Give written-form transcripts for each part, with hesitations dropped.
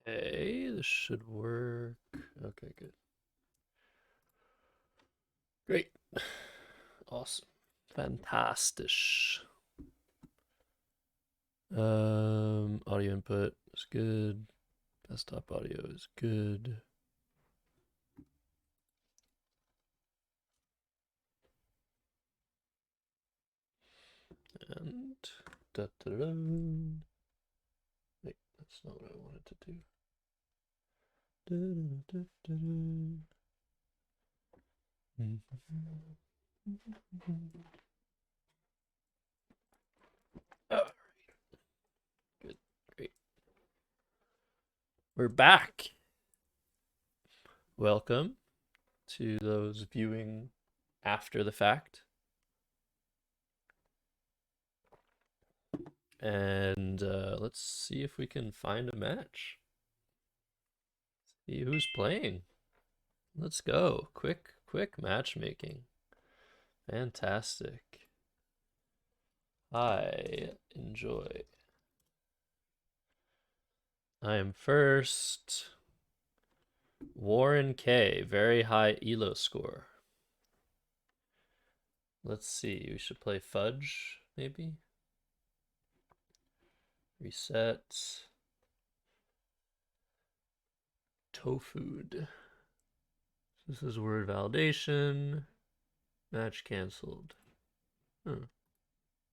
Okay, this should work. Okay, good. Great. Awesome. Fantastic. Audio input is good. Desktop audio is good. And da da da. Wait, that's not what I wanted to do. Da, da, da, da, da. Oh, good, great. We're back. Welcome to those viewing after the fact. And let's see if we can find a match. See who's playing. Let's go. Quick matchmaking. Fantastic. I enjoy. I am first. Warren K. Very high ELO score. Let's see. We should play Fudge, maybe? Reset. Tofood. This is word validation. Match canceled. Huh.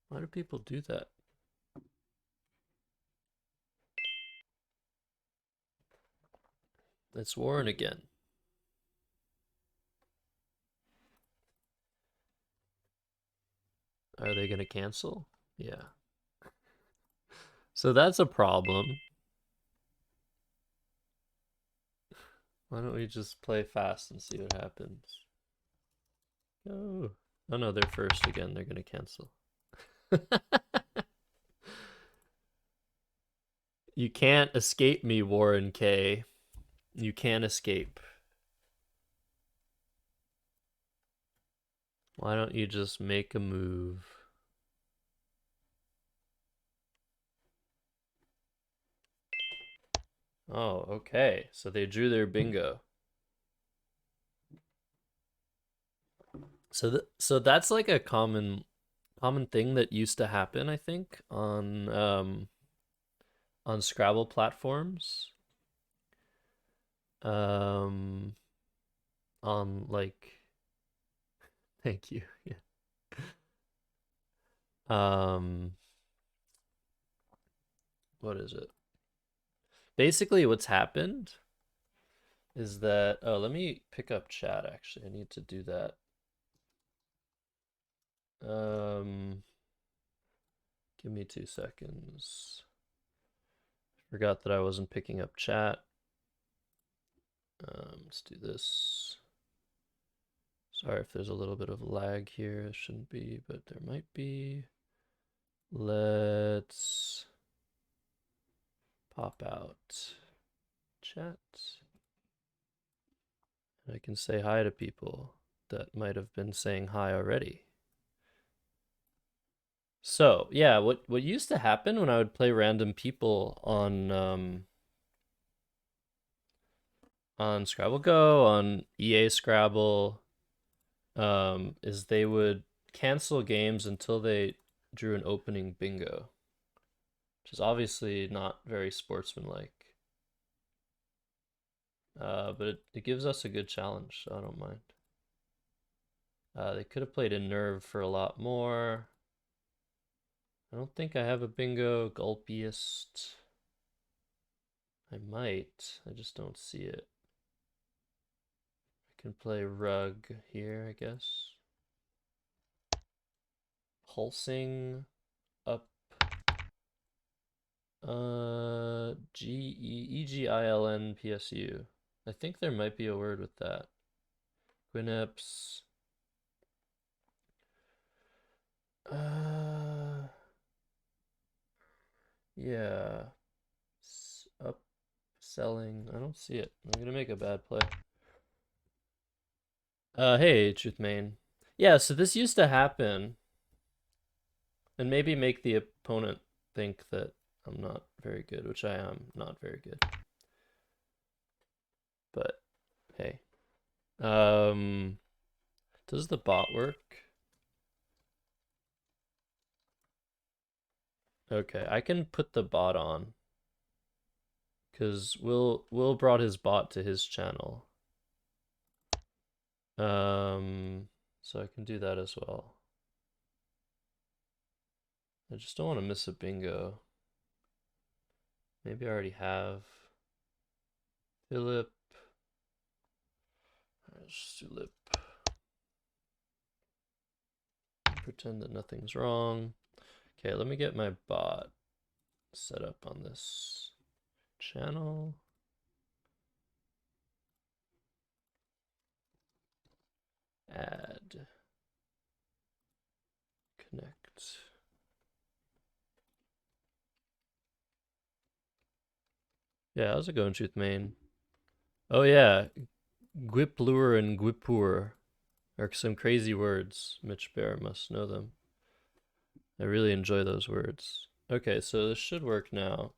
Why do people do that? It's Warren again. Are they going to cancel? Yeah. So that's a problem. Why don't we just play fast and see what happens? Oh, oh no, they're first again. They're going to cancel. You can't escape me, Warren K. You can't escape. Why don't you just make a move? Oh, okay. So they drew their bingo. So that's like a common thing that used to happen, I think, on Scrabble platforms. Um on like thank you. Yeah. Um what is it? Basically what's happened is that oh, let me pick up chat actually. I need to do that. Um Give me 2 seconds. Forgot that I wasn't picking up chat. Let's do this. Sorry if there's a little bit of lag here. It shouldn't be, but there might be. Let's pop out chat. I can say hi to people that might have been saying hi already. So yeah, what used to happen when I would play random people on Scrabble Go, on EA Scrabble, is they would cancel games until they drew an opening bingo, which is obviously not very sportsmanlike. But it gives us a good challenge, so I don't mind. They could have played in Nerve for a lot more. I don't think I have a bingo. Gulpiest. I might. I just don't see it. I can play Rug here, I guess. Pulsing up. Egilnpsu. I think there might be a word with that. Quinips. Yeah. Up selling. I don't see it. I'm gonna make a bad play. Hey, Truth Main. Yeah, so this used to happen, and maybe make the opponent think that I'm not very good, which I am not very good. But hey. Does the bot work? Okay, I can put the bot on because Will brought his bot to his channel. So I can do that as well. I just don't want to miss a bingo. Maybe I already have. Philip. Sulip. Pretend that nothing's wrong. Okay, let me get my bot set up on this channel. Add. Connect. Yeah, how's it going, Truth Main? Oh yeah, Gwiplure and Gwipur are some crazy words. Mitch Bear must know them. I really enjoy those words. Okay, so this should work now.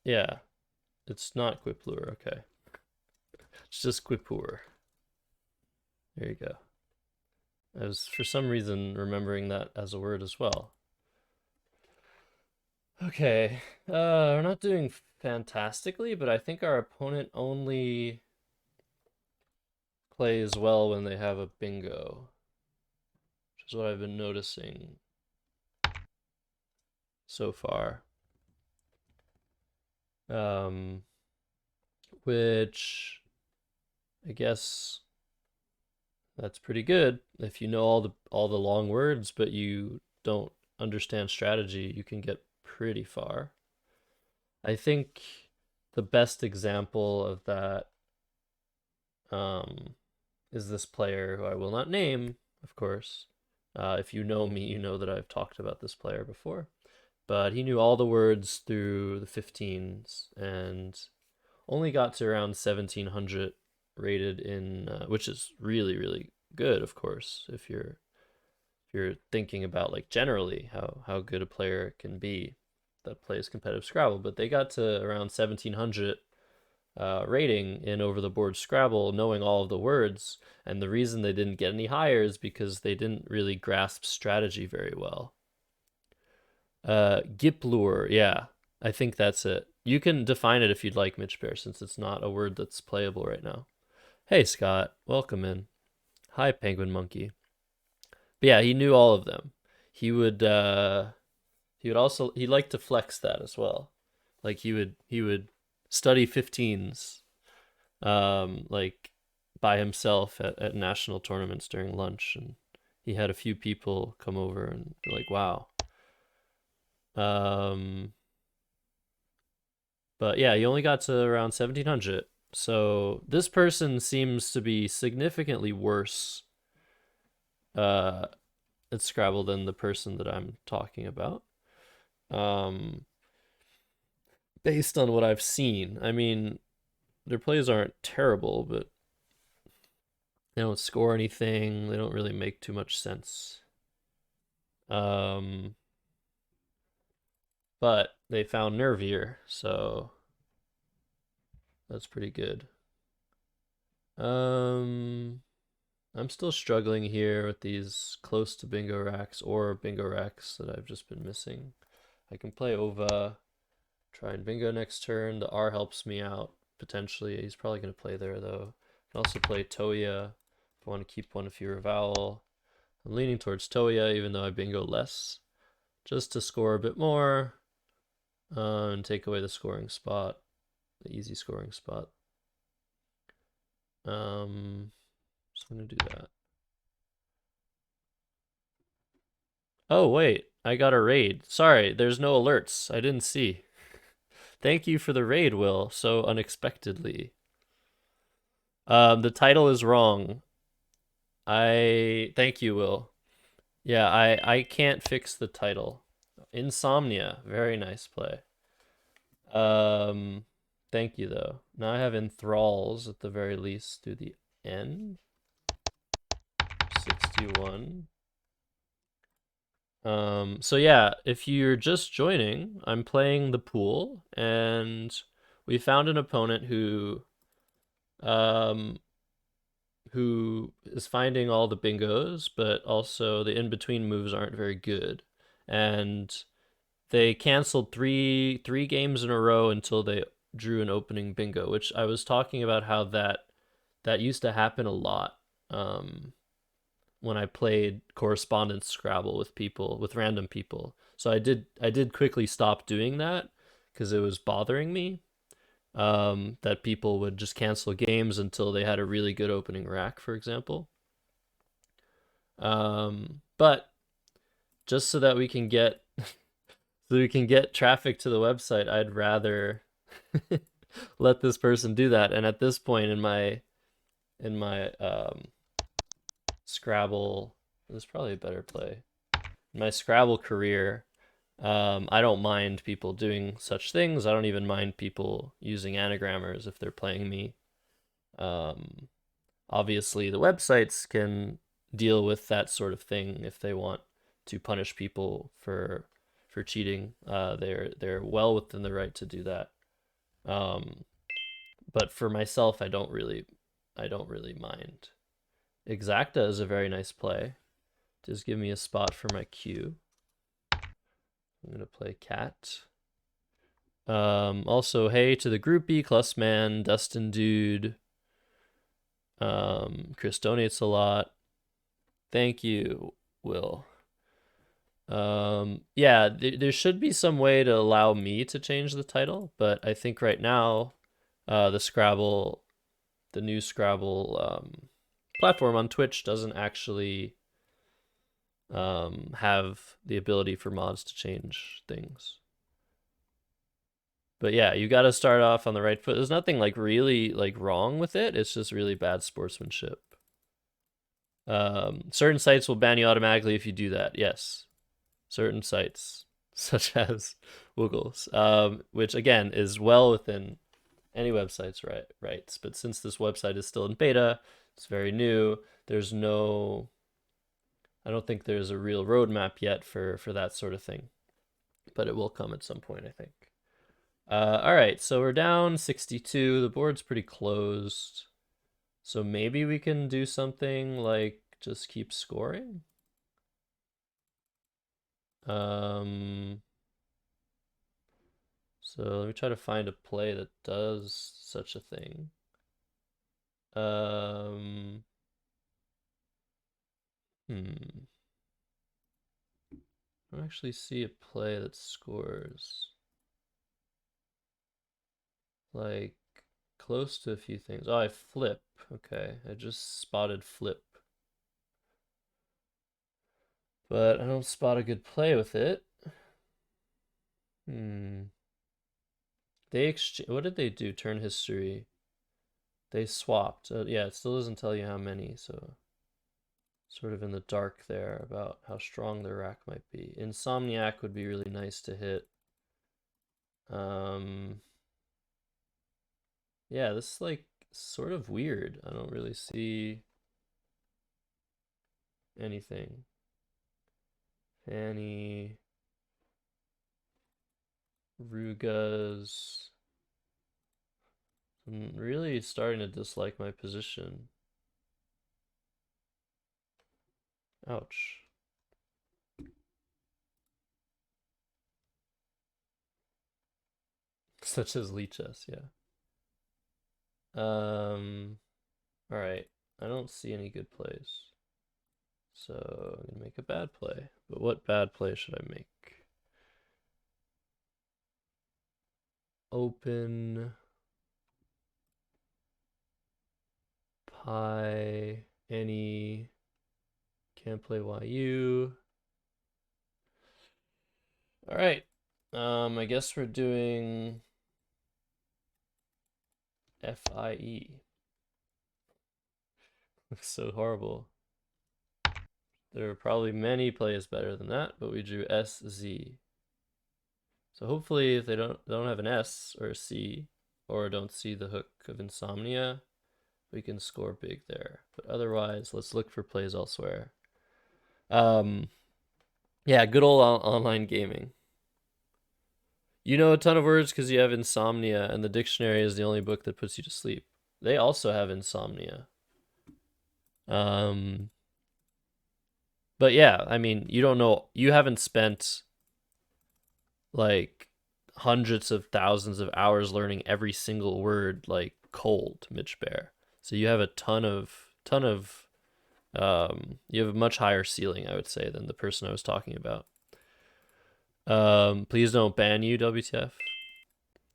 Yeah, it's not Gwiplure, okay. It's just Gwipur. There you go. I was, for some reason, remembering that as a word as well. Okay, we're not doing fantastically, but I think our opponent only plays well when they have a bingo, which is what I've been noticing so far. Which I guess that's pretty good. If you know all the long words, but you don't understand strategy, you can get pretty far. I think the best example of that is this player who I will not name, of course. If you know me, you know that I've talked about this player before. But he knew all the words through the 15s and only got to around 1700 rated in, which is really, really good, of course, if you're thinking about like generally how good a player can be that plays competitive Scrabble. But they got to around 1700 rating in over the board Scrabble, knowing all of the words. And the reason they didn't get any higher is because they didn't really grasp strategy very well. Giplure, yeah, I think that's it. You can define it if you'd like, Mitch Bear, since it's not a word that's playable right now. Hey, Scott, welcome in. Hi, Penguin Monkey. But yeah, he knew all of them. He would also he liked to flex that as well. Like he would study 15s like by himself at national tournaments during lunch, and he had a few people come over and be like, "Wow." Um but yeah, he only got to around 1700. So this person seems to be significantly worse uh at Scrabble than the person that I'm talking about. Um Based on what I've seen. I mean, their plays aren't terrible, but they don't score anything. They don't really make too much sense. Um, but they found nervier, so that's pretty good. Um, I'm still struggling here with these close to bingo racks or bingo racks that I've just been missing. I can play Ova, try and bingo next turn. The R helps me out potentially. He's probably going to play there though. I can also play Toya if I want to keep one a fewer vowel. I'm leaning towards Toya even though I bingo less, just to score a bit more and take away the scoring spot, the easy scoring spot. So I'm going to do that. Oh, wait, I got a raid. Sorry, there's no alerts. I didn't see. Thank you for the raid, Will, so unexpectedly. The title is wrong. Thank you, Will. Yeah, I can't fix the title. Insomnia, very nice play. Um, Thank you though. Now I have enthralls at the very least through the end. 61. So yeah, if you're just joining, I'm playing the pool, and we found an opponent um, who is finding all the bingos, but also the in-between moves aren't very good. And they canceled three games in a row until they drew an opening bingo, which I was talking about how that used to happen a lot. When I played correspondence Scrabble with people, with random people. So I did quickly stop doing that because it was bothering me. That people would just cancel games until they had a really good opening rack, for example. But just so that we can get traffic to the website, I'd rather let this person do that. And at this point in my Scrabble, there's probably a better play. In my Scrabble career, I don't mind people doing such things. I don't even mind people using anagrammars if they're playing me. Um, Obviously, the websites can deal with that sort of thing if they want to punish people for cheating. They're well within the right to do that. Um, but for myself, I don't really mind. Exacta is a very nice play. Just give me a spot for my cue. I'm gonna play cat. Also, hey to the groupie, Clussman, Dustin Dude. Chris donates a lot. Thank you, Will. Yeah, there should be some way to allow me to change the title, but I think right now, the new Scrabble platform on Twitch doesn't actually have the ability for mods to change things. But yeah, you got to start off on the right foot. There's nothing like really like wrong with it. It's just really bad sportsmanship. Certain sites will ban you automatically if you do that. Yes, certain sites, such as Woogles, which again is well within any website's rights. But since this website is still in beta, it's very new. I don't think there's a real roadmap yet for that sort of thing, but it will come at some point, I think. All right, so we're down 62. The board's pretty closed. So maybe we can do something like just keep scoring. So let me try to find a play that does such a thing. Um, hmm. I don't actually see a play that scores. Like close to a few things. Oh, I flip. Okay, I just spotted flip. But I don't spot a good play with it. Hmm. What did they do? Turn history. They swapped. Yeah, it still doesn't tell you how many, so sort of in the dark there about how strong the rack might be. Insomniac would be really nice to hit. Um, yeah, this is like sort of weird. I don't really see anything. Fanny, Rugas. I'm really starting to dislike my position. Ouch. Such as Lichess, yeah. All right. I don't see any good plays. So I'm gonna make a bad play. But what bad play should I make? Open Pi any can't play YU. All right. I guess we're doing FIE. Looks so horrible. There are probably many plays better than that, but we drew SZ. So hopefully if they don't have an S or a C or don't see the hook of Insomnia, we can score big there. But otherwise, let's look for plays elsewhere. Um Yeah, good old online gaming. You know a ton of words because you have insomnia, and the dictionary is the only book that puts you to sleep. They also have insomnia. Um, but yeah, I mean, you don't know, you haven't spent like hundreds of thousands of hours learning every single word like cold, Mitch Bear. So you have a ton of you have a much higher ceiling, I would say, than the person I was talking about. Please don't ban you, WTF.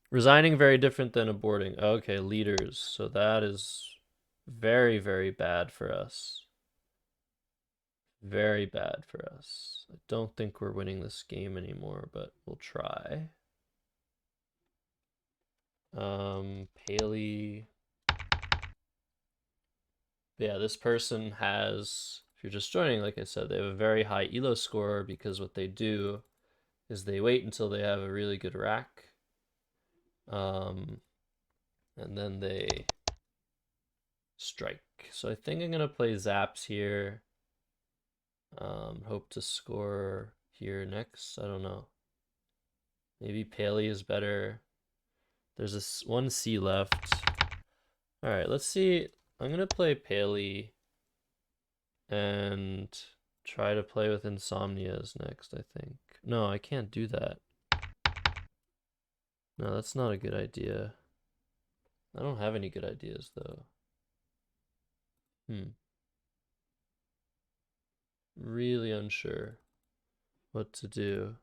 Resigning very different than aborting. Okay, leaders. So that is very, very bad for us. Very bad for us. I don't think we're winning this game anymore, but we'll try. Paley. Yeah, this person has, if you're just joining, like I said, they have a very high ELO score because what they do is they wait until they have a really good rack. And then they strike. So I think I'm gonna play Zaps here. Hope to score here next. I don't know. Maybe Paley is better. There's this one C left. All right, let's see. I'm gonna play Paley and try to play with Insomnias next, I think. No, I can't do that. No, that's not a good idea. I don't have any good ideas though. Really unsure what to do.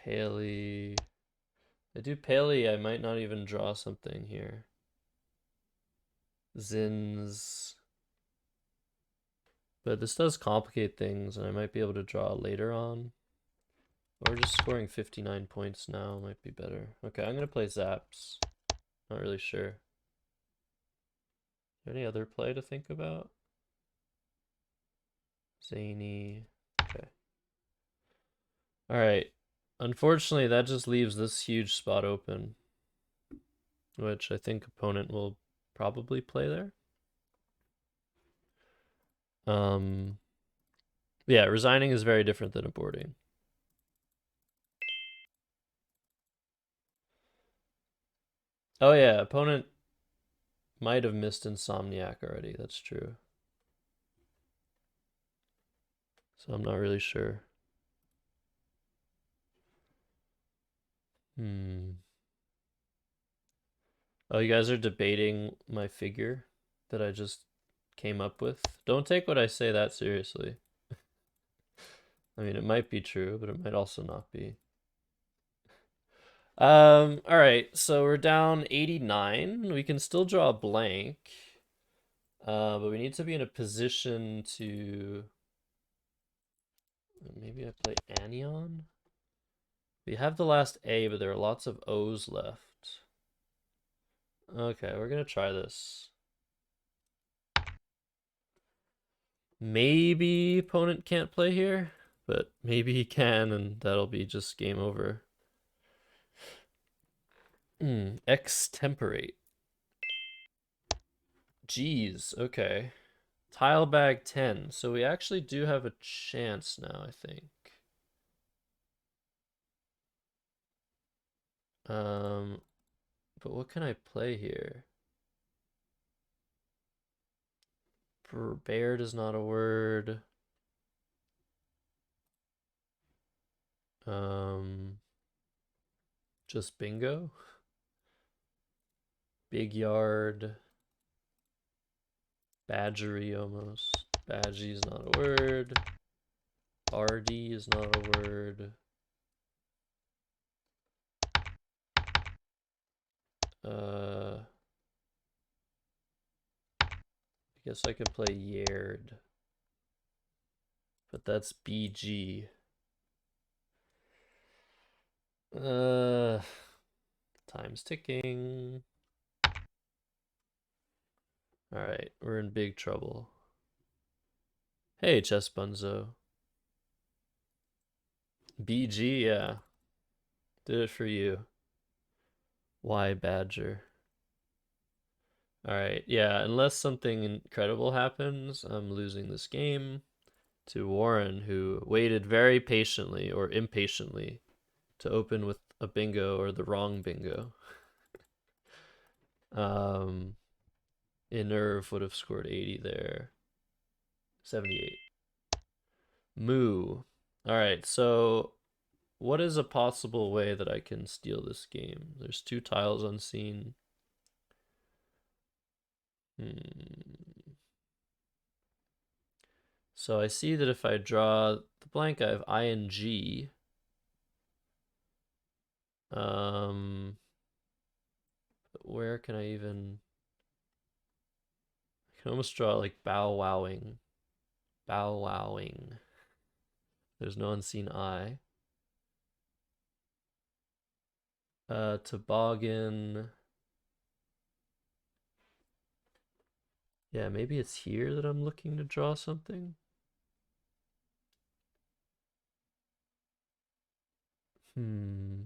Paley. I do Paley, I might not even draw something here. Zins. But this does complicate things, and I might be able to draw later on. Or just scoring 59 points now might be better. Okay, I'm going to play Zaps. Not really sure. Any other play to think about? Zany. Okay. Alright. Unfortunately, that just leaves this huge spot open, which I think opponent will probably play there. Yeah, resigning is very different than aborting. Oh yeah, opponent might have missed Insomniac already. That's true. So I'm not really sure. Oh, you guys are debating my figure that I just came up with? Don't take what I say that seriously. I mean, it might be true, but it might also not be. All right, so we're down 89. We can still draw a blank. But we need to be in a position to maybe I play Anion. We have the last A, but there are lots of O's left. Okay, we're gonna try this. Maybe opponent can't play here, but maybe he can, and that'll be just game over. Extemporate. Jeez, okay. Tile bag 10. So we actually do have a chance now, I think. But what can I play here? Baird is not a word. Just bingo. Big yard. Badgery almost. Badgy is not a word. RD is not a word. I guess I could play Yard. But that's BG. Time's ticking. Alright, we're in big trouble. Hey, Chess Bunzo. BG, yeah. Did it for you. Why Badger? All right, yeah, unless something incredible happens, I'm losing this game to Warren, who waited very patiently or impatiently to open with a bingo or the wrong bingo. Um, Nerve would have scored 80 there. 78. Moo. All right, so what is a possible way that I can steal this game? There's two tiles unseen. Hmm. So I see that if I draw the blank, I have ing. Um, where can I even? I can almost draw like bow wowing. Bow wowing. There's no unseen I. Toboggan. Yeah, maybe it's here that I'm looking to draw something. Hmm.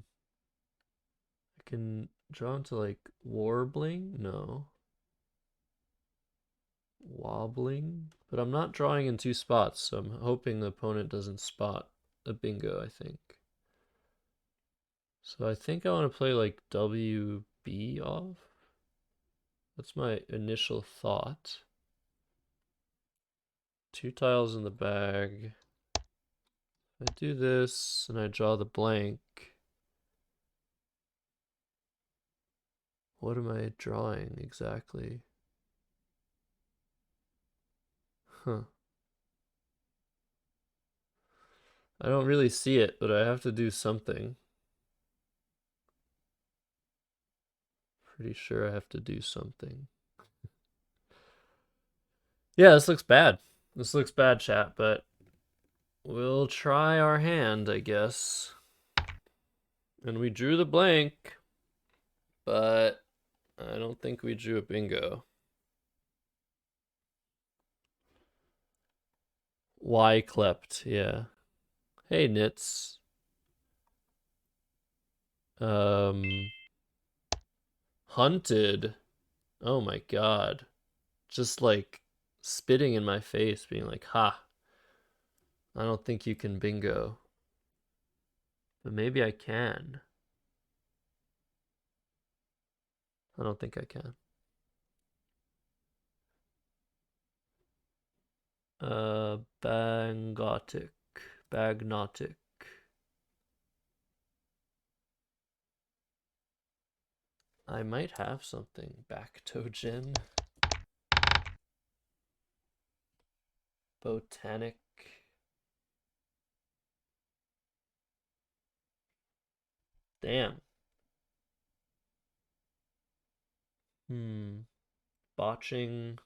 I can draw into like warbling? No. Wobbling? But I'm not drawing in two spots, so I'm hoping the opponent doesn't spot a bingo, I think. So I think I want to play like WB off. That's my initial thought. Two tiles in the bag. I do this and I draw the blank. What am I drawing exactly? Huh. I don't really see it, but I have to do something. Pretty sure I have to do something. Yeah, this looks bad. This looks bad, chat, but we'll try our hand, I guess. And we drew the blank, but I don't think we drew a bingo. Y clept, yeah. Hey, Nits. Um, Hunted. Oh my god. Just like spitting in my face, being like, ha, I don't think you can bingo. But maybe I can. I don't think I can. Bangotic. Bagnotic. I might have something. Bactogen. Botanic. Damn. Botching.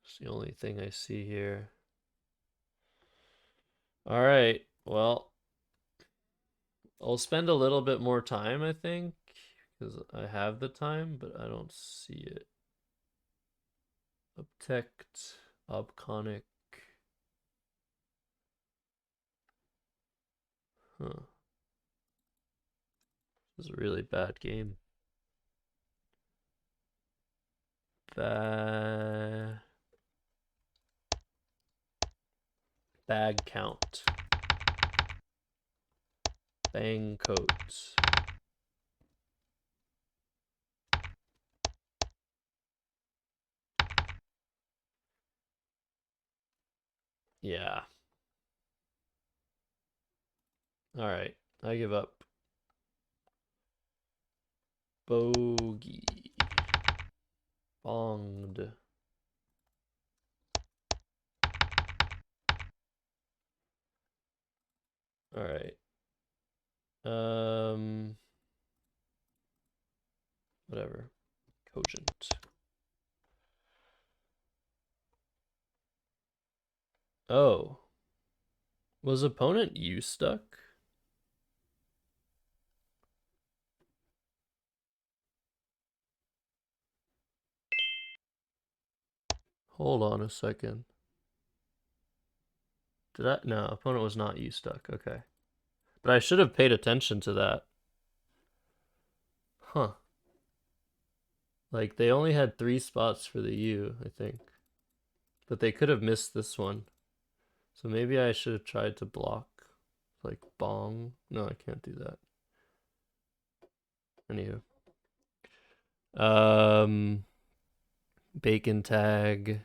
It's the only thing I see here. All right. Well, I'll spend a little bit more time, I think, because I have the time, but I don't see it. Obtect, Obconic. Huh. This is a really bad game. Bag count. Bang coat. Yeah. All right. I give up. Bogey. Bonged. All right. Whatever. Cogent. Oh. Was opponent you stuck? Hold on a second. Did I? No, opponent was not you stuck. Okay. But I should have paid attention to that. Huh. Like they only had 3 spots for the U, I think. But they could have missed this one. So maybe I should have tried to block like bong. No, I can't do that. Anywho. Um Bacon tag.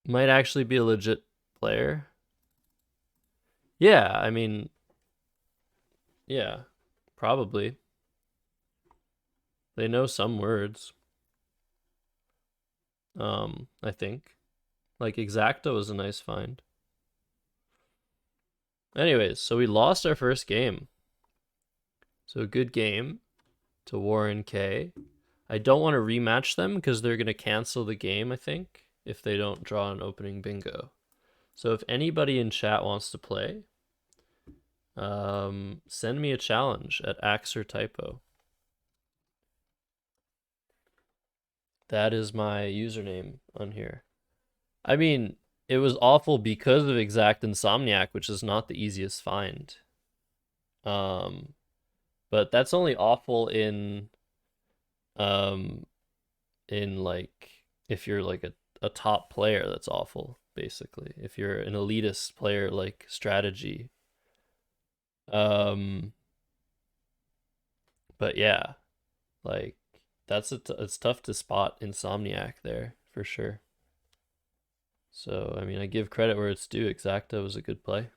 Might actually be a legit player. Yeah, I mean, yeah, probably. They know some words. I think. Like Exacta was a nice find. Anyways, so we lost our first game. So a good game to Warren K. I don't want to rematch them because they're going to cancel the game, I think, if they don't draw an opening bingo. So if anybody in chat wants to play, send me a challenge at Axer Typo. That is my username on here. I mean, it was awful because of Exact Insomniac, which is not the easiest find. Um, but that's only awful um in like if you're like a top player, that's awful, basically. If you're an elitist player like strategy. Um, but yeah, like it's tough to spot Insomniac there for sure. So I mean, I give credit where it's due. Exacta was a good play.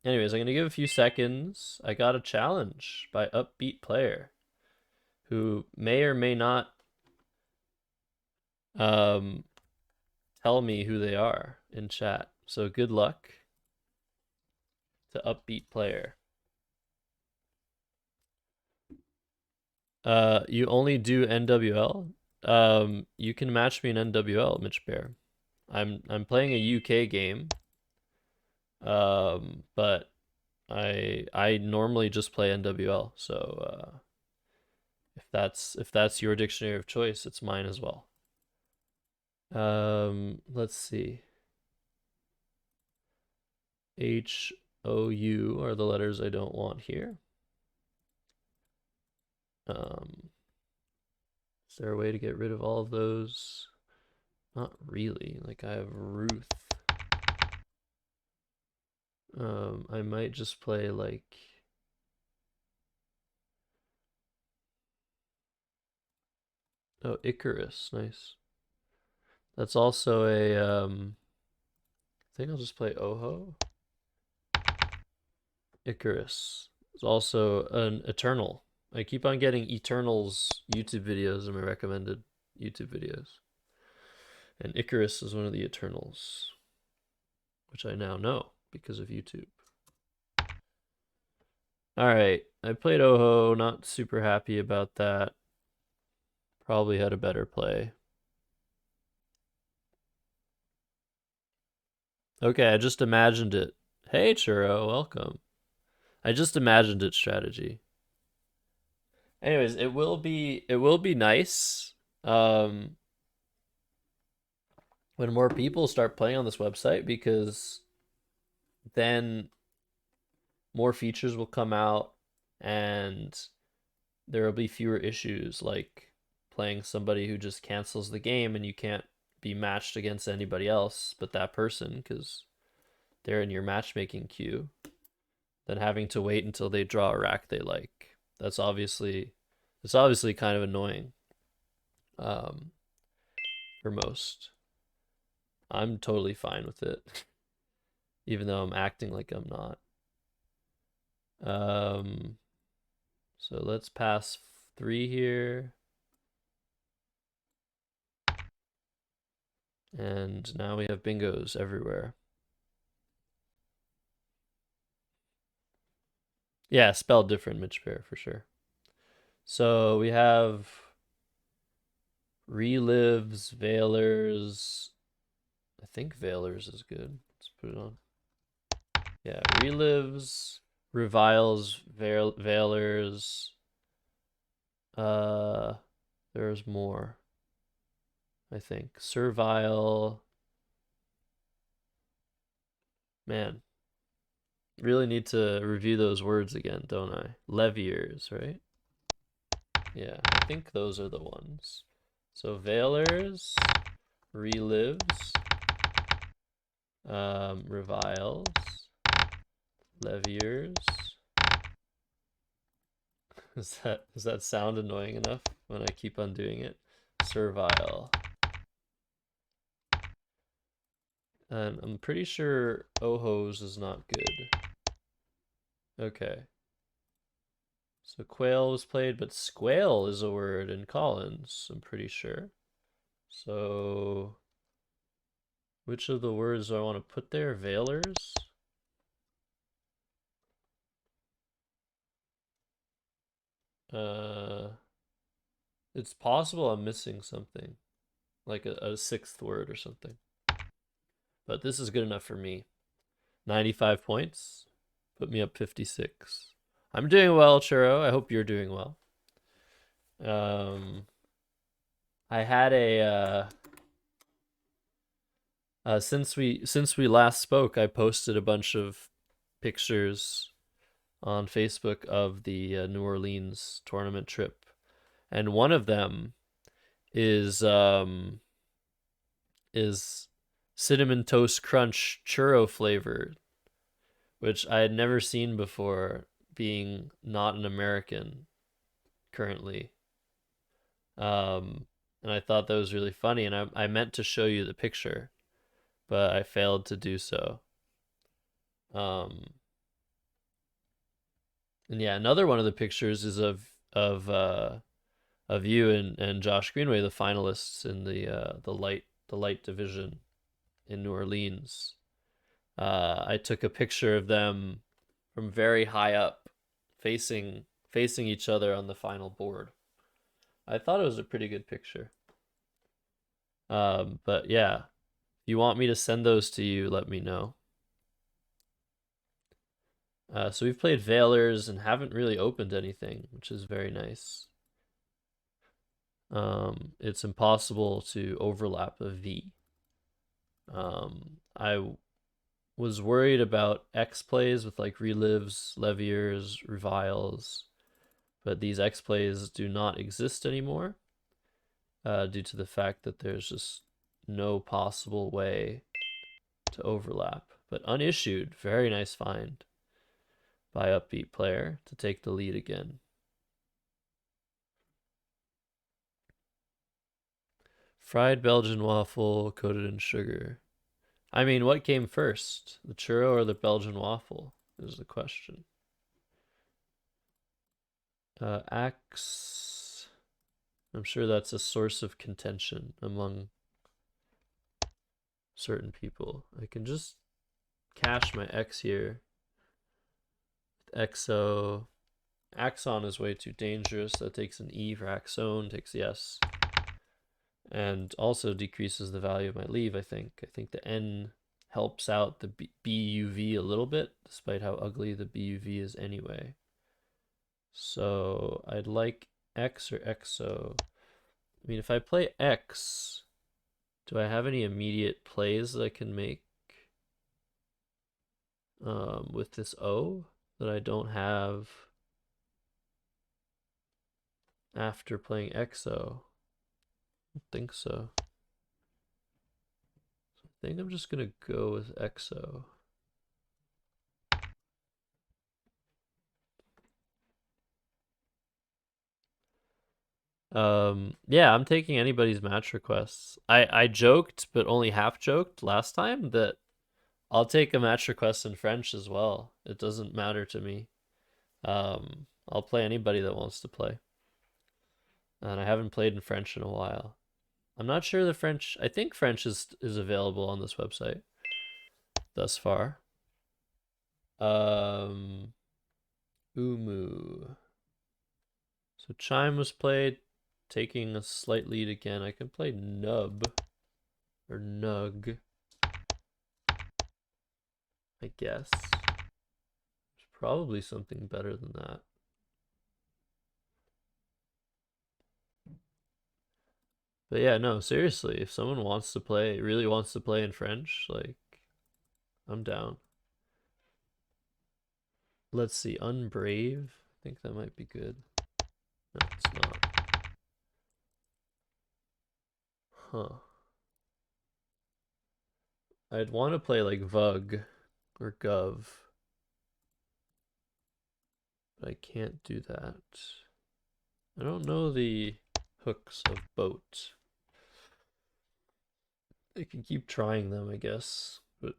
Anyways, I'm gonna give a few seconds. I got a challenge by Upbeat Player, who may or may not um tell me who they are in chat. So good luck to Upbeat Player. You only do NWL? You can match me in NWL, Mitch Bear. I'm playing a UK game. But I normally just play NWL, so if that's your dictionary of choice, it's mine as well. Let's see. HOU are the letters I don't want here. Is there a way to get rid of all of those? Not really. Like I have Ruth. I might just play like oh, Icarus, nice. That's also a I think I'll just play Oho. Icarus is also an Eternal. I keep on getting Eternals YouTube videos in my recommended YouTube videos. And Icarus is one of the Eternals, which I now know because of YouTube. Alright, I played Oho, not super happy about that. Probably had a better play. Okay, I just imagined it. Hey Churro, welcome. I just imagined it strategy. Anyways, it will be nice when more people start playing on this website because then more features will come out and there will be fewer issues like playing somebody who just cancels the game and you can't be matched against anybody else but that person because they're in your matchmaking queue, than having to wait until they draw a rack they like. It's obviously kind of annoying um, for most. I'm totally fine with it, even though I'm acting like I'm not. Um, so let's pass 3 here. And now we have bingos everywhere. Yeah, spelled different, Mitch Bear, for sure. So we have Relives, Veilers. I think Veilers is good. Let's put it on. Yeah, Relives, Reviles, Veilers. Uh, there's more. I think Servile. Man, Really need to review those words again, don't I? Leviers, right? Yeah, I think those are the ones. So veilers, relives, reviles, leviers. Does that sound annoying enough when I keep on doing it? Servile. And I'm pretty sure ohos is not good. Okay. So quail was played, but squale is a word in Collins, I'm pretty sure. So which of the words do I want to put there? Veilers? Uh, it's possible I'm missing something, like a sixth word or something. But this is good enough for me. 95 points. Put me up 56. I'm doing well, Churro. I hope you're doing well. I had since we last spoke, I posted a bunch of pictures on Facebook of the New Orleans tournament trip, and one of them is cinnamon toast crunch churro flavored, which I had never seen before, being not an American currently. And I thought that was really funny, and I meant to show you the picture, but I failed to do so. Um, and yeah, another one of the pictures is of you and Josh Greenway, the finalists in the light division in New Orleans. I took a picture of them from very high up, facing each other on the final board. I thought it was a pretty good picture. But yeah, if you want me to send those to you, let me know. So we've played Veilers and haven't really opened anything, which is very nice. It's impossible to overlap a V. I was worried about X plays with like relives, leviers, reviles, but these X plays do not exist anymore due to the fact that there's just no possible way to overlap. But unissued, very nice find by Upbeat Player to take the lead again. Fried Belgian waffle coated in sugar. I mean, what came first, the churro or the Belgian waffle? Is the question. Axe. I'm sure that's a source of contention among certain people. I can just cache my X here. XO. Axon is way too dangerous. That takes an E for Axone, takes the S. And also decreases the value of my leave, I think. I think the N helps out the BUV a little bit, despite how ugly the BUV is anyway. So I'd like X or XO. I mean, if I play X, do I have any immediate plays that I can make with this O that I don't have after playing XO? I don't think so. I think I'm just gonna go with XO. Yeah, I'm taking anybody's match requests. I joked, but only half joked last time that I'll take a match request in French as well. It doesn't matter to me. I'll play anybody that wants to play. And I haven't played in French in a while. I'm not sure the French. I think French is available on this website thus far. Umu. So Chime was played, taking a slight lead again. I can play Nub or Nug, I guess. There's probably something better than that. But yeah, no, seriously, if someone wants to play, really wants to play in French, like, I'm down. Let's see, Unbrave. I think that might be good. No, it's not. Huh. I'd want to play like Vug or Gov, but I can't do that. I don't know the hooks of boat. I can keep trying them, I guess, but it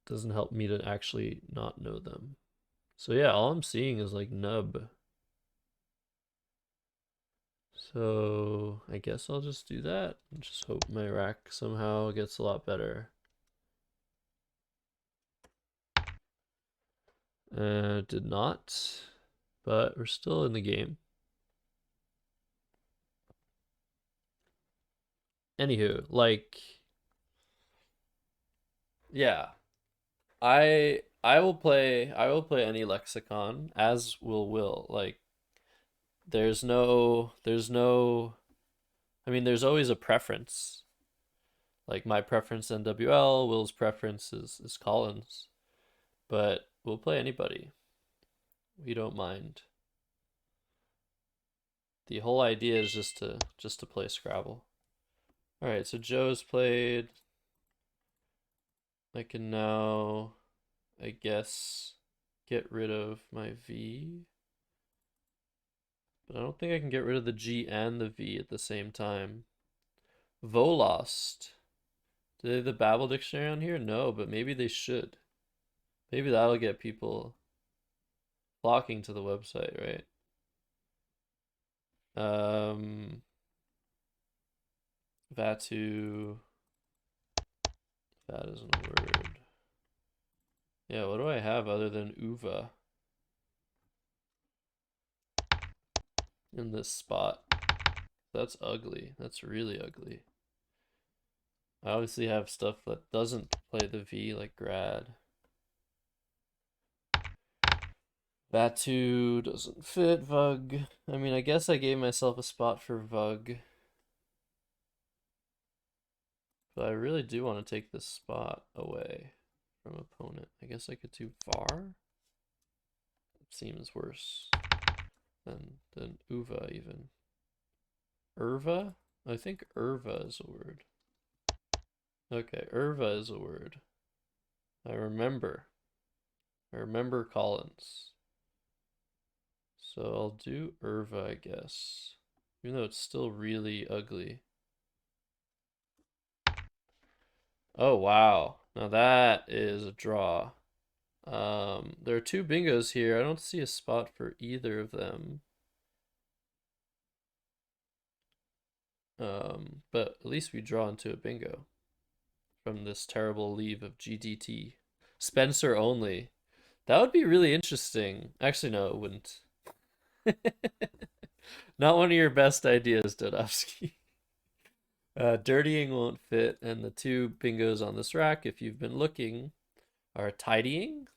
doesn't help me to actually not know them. So yeah, all I'm seeing is like nub. So I guess I'll just do that and just hope my rack somehow gets a lot better. Did not, but we're still in the game. Anywho, like, yeah, I will play any lexicon, as will. Like, there's no I mean, there's always a preference. Like my preference NWL, Will's preference is Collins, but we'll play anybody. We don't mind. The whole idea is just to play Scrabble. All right, so Joe's played. I can now, I guess, get rid of my V. But I don't think I can get rid of the G and the V at the same time. Volost. Do they have the Babel dictionary on here? No, but maybe they should. Maybe that'll get people flocking to the website, right? Vatu. That isn't a word. Yeah, what do I have other than uva in this spot? That's ugly. That's really ugly. I obviously have stuff that doesn't play the V, like grad. Vatu doesn't fit. Vug. I mean, I guess I gave myself a spot for Vug. But I really do want to take this spot away from opponent. I guess I could do var. Seems worse than uva even. Irva? I think Irva is a word. Okay, Irva is a word. I remember. I remember Collins. So I'll do Irva, I guess. Even though it's still really ugly. Oh, wow. Now that is a draw. There are two bingos here. I don't see a spot for either of them. But at least we draw into a bingo from this terrible leave of GDT. Spencer only. That would be really interesting. Actually, no, it wouldn't. Not one of your best ideas, Dodovsky. Dirtying won't fit, and the two bingos on this rack, if you've been looking, are tidying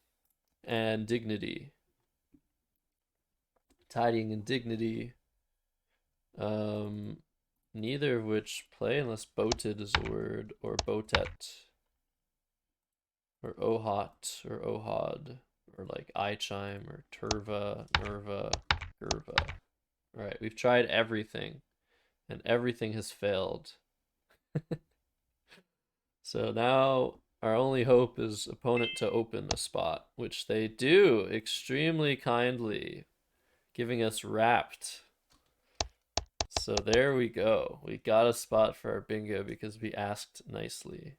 and dignity. Tidying and dignity. Neither of which play unless boated is a word, or botet, or ohot, or ohod, or like eye chime, or turva, nerva, gerva. All right, we've tried everything, and everything has failed. So now our only hope is opponent to open a spot, which they do extremely kindly, giving us wrapped. So there we go. We got a spot for our bingo because we asked nicely.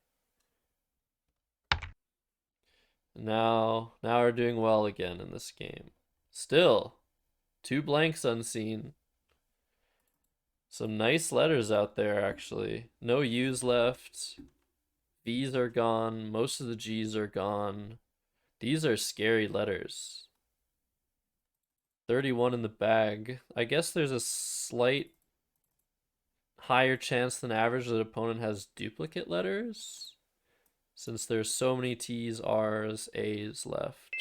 Now we're doing well again in this game. Still, 2 blanks unseen. Some nice letters out there, actually. No U's left. V's are gone. Most of the G's are gone. These are scary letters. 31 in the bag. I guess there's a slight higher chance than average that opponent has duplicate letters, since there's so many T's, R's, A's left.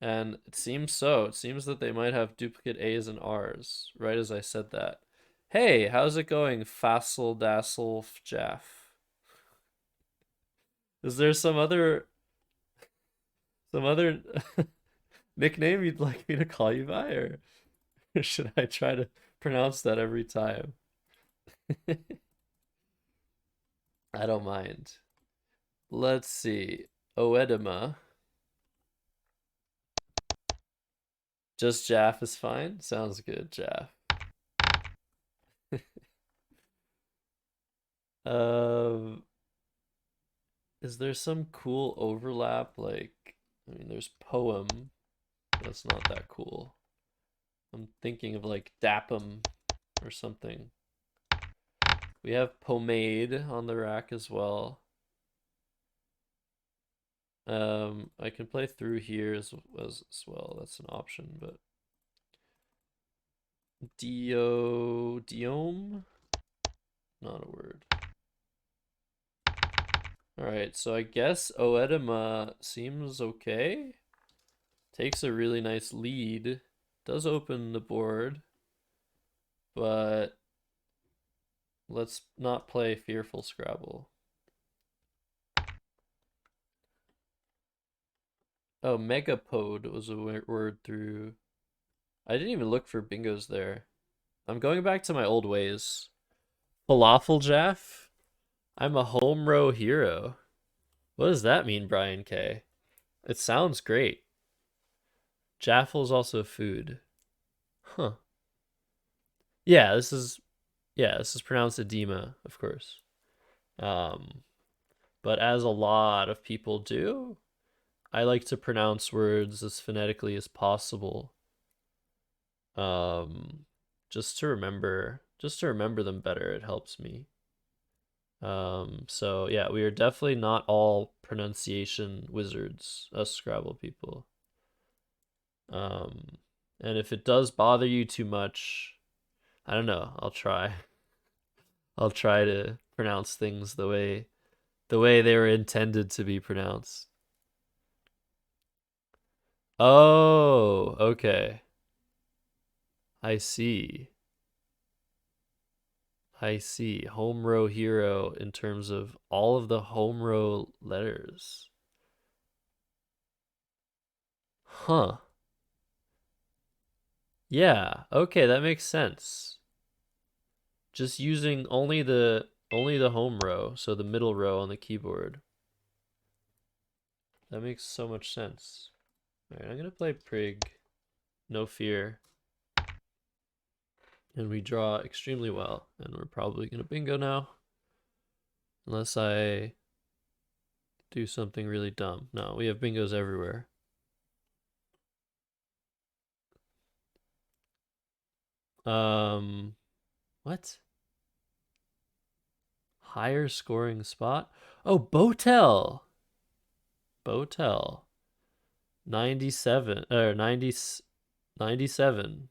And it seems so. It seems that they might have duplicate A's and R's, right as I said that. Hey, how's it going, Fassel Dassel Jaff? Is there some other nickname you'd like me to call you by, or should I try to pronounce that every time? I don't mind. Let's see. Oedema. Just Jaff is fine? Sounds good, Jaff. Um, is there some cool overlap? Like, I mean, there's poem. That's not that cool. I'm thinking of like Dapum or something. We have pomade on the rack as well. I can play through here as well. That's an option, but Diome, not a word. All right, so I guess Oedema seems okay. Takes a really nice lead. Does open the board, but let's not play Fearful Scrabble. Oh, Megapode was a word through. I didn't even look for bingos there. I'm going back to my old ways. Falafel Jaff? I'm a home row hero. What does that mean, Brian K? It sounds great. Jaffel's also food. Huh. Yeah, this is pronounced edema, of course. Um, but as a lot of people do, I like to pronounce words as phonetically as possible. Um, just to remember them better, it helps me. So yeah, we are definitely not all pronunciation wizards, us Scrabble people. Um, and if it does bother you too much, I don't know, I'll try. I'll try to pronounce things the way they were intended to be pronounced. Oh, okay. I see. I see. Home row hero in terms of all of the home row letters. Huh. Yeah. Okay, that makes sense. Just using only the home row, so the middle row on the keyboard. That makes so much sense. All right, I'm gonna play Prig. No fear. And we draw extremely well, and we're probably gonna bingo now. Unless I do something really dumb. No, we have bingos everywhere. Um, what? Higher scoring spot? Oh, Botel. Botel. 97 or 90 97.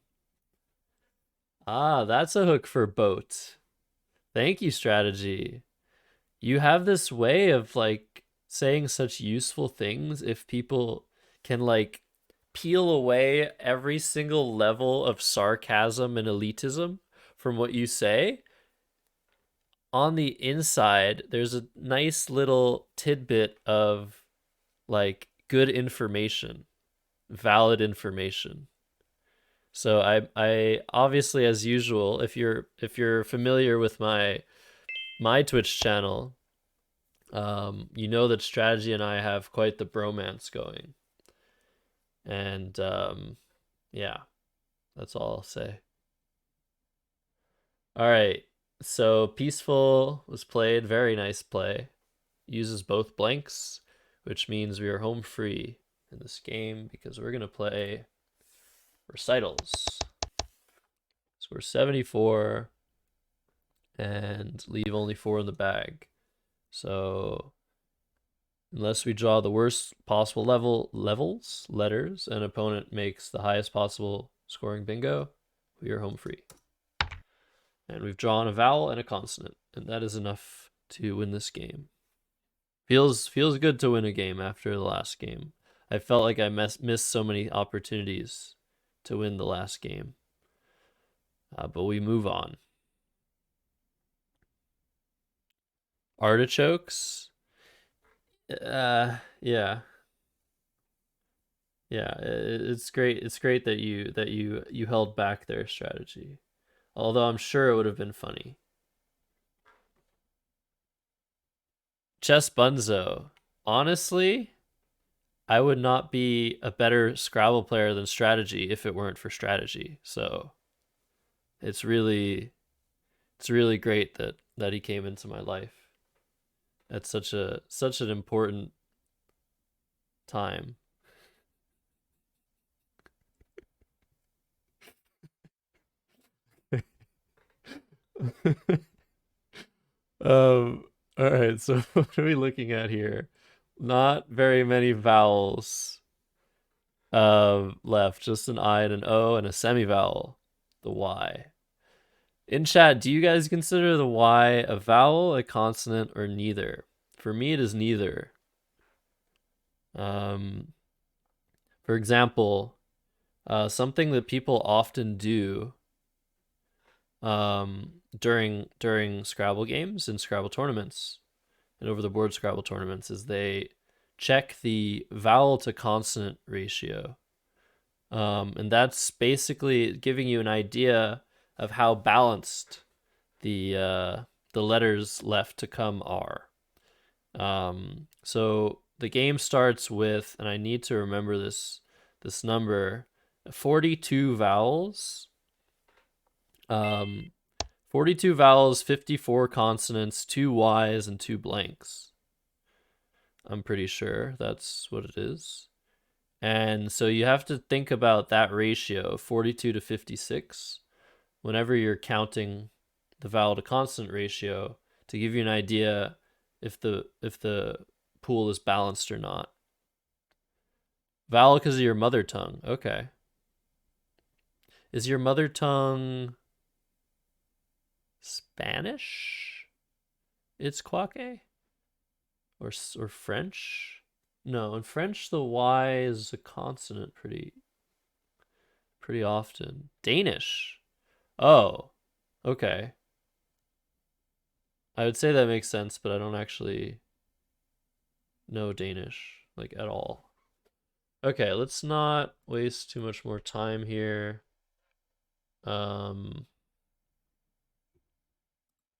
Ah, that's a hook for boat. Thank you, strategy. You have this way of like saying such useful things if people can like peel away every single level of sarcasm and elitism from what you say. On the inside, there's a nice little tidbit of like good information, valid information. So I obviously, as usual, if you're familiar with my Twitch channel, you know that strategy and I have quite the bromance going. And yeah, that's all I'll say. All right. So Peaceful was played, very nice play. Uses both blanks, which means we are home free in this game because we're gonna play recitals. So we're 74 and leave only 4 in the bag. So unless we draw the worst possible letters, and opponent makes the highest possible scoring bingo, we are home free. And we've drawn a vowel and a consonant, and that is enough to win this game. Feels good to win a game after the last game. I felt like I missed so many opportunities to win the last game. But we move on. Artichokes. Yeah. Yeah, it's great. It's great that you held back their strategy. Although I'm sure it would have been funny. Chess Bunzo. Honestly, I would not be a better Scrabble player than strategy if it weren't for strategy. So it's really it's really great that he came into my life at such an important time. All right, so what are we looking at here? Not very many vowels left, just an I and an O and a semivowel, the Y. In chat, do you guys consider the Y a vowel, a consonant, or neither? For me, it is neither. Um, for example, something that people often do during Scrabble games and Scrabble tournaments and over the board Scrabble tournaments is they check the vowel to consonant ratio. And that's basically giving you an idea of how balanced the letters left to come are. So the game starts with, and I need to remember this number, 42 vowels. 42 vowels, 54 consonants, 2 Y's, and 2 blanks. I'm pretty sure that's what it is. And so you have to think about that ratio, 42 to 56, whenever you're counting the vowel to consonant ratio to give you an idea if the pool is balanced or not. Vowel because of your mother tongue. Okay. Is your mother tongue Spanish? It's quake? Or French? No, in French the Y is a consonant pretty often. Danish. Oh, okay. I would say that makes sense, but I don't actually know Danish like at all. Okay, let's not waste too much more time here. Um,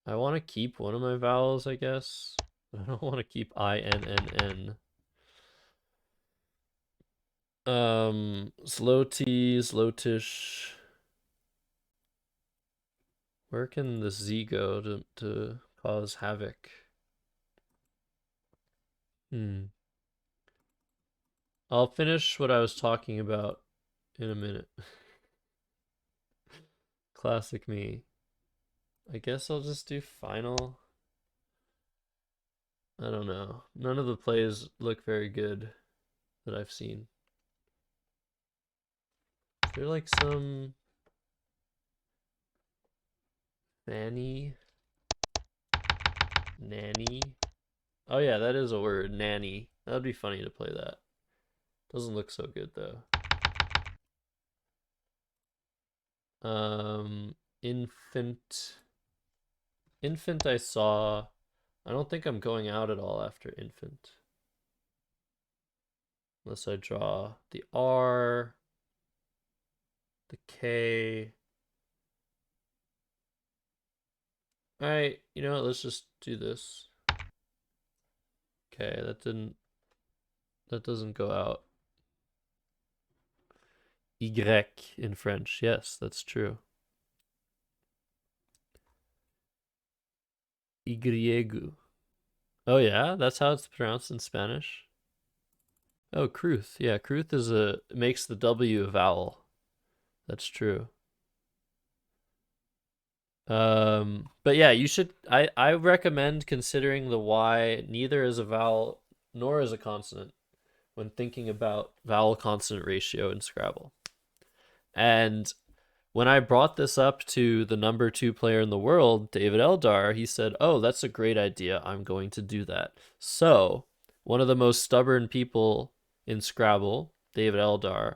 I want to keep one of my vowels, I guess. I don't want to keep I N N N. Slow T, slow-tish. Where can the Z go to cause havoc? Hmm. I'll finish what I was talking about in a minute. Classic me. I guess I'll just do final. I don't know. None of the plays look very good that I've seen. Is there like some nanny? Nanny? Oh yeah, that is a word. Nanny. That would be funny to play that. Doesn't look so good though. Infant. Infant I saw. I don't think I'm going out at all after infant. Unless I draw the R, the K. Alright, you know what, let's just do this. Okay, that doesn't go out. Y in French. Yes, that's true. Y. Oh yeah, that's how it's pronounced in Spanish. Oh, Kruth. Yeah, Kruth makes the W a vowel. That's true. But yeah, you should I recommend considering the Y neither as a vowel nor as a consonant when thinking about vowel consonant ratio in Scrabble. And when I brought this up to the number 2 player in the world, David Eldar, he said, "Oh, that's a great idea. I'm going to do that." So, one of the most stubborn people in Scrabble, David Eldar,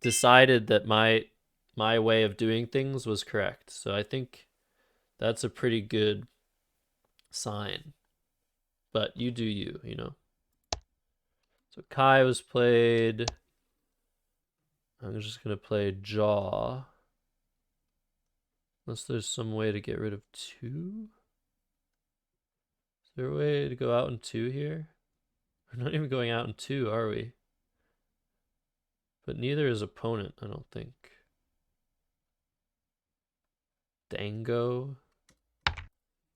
decided that my way of doing things was correct. So I think that's a pretty good sign. But you do you, you know. So Kai was played. I'm just gonna play Jaw. Unless there's some way to get rid of 2. Is there a way to go out in 2 here? We're not even going out in 2, are we? But neither is opponent, I don't think. Dango.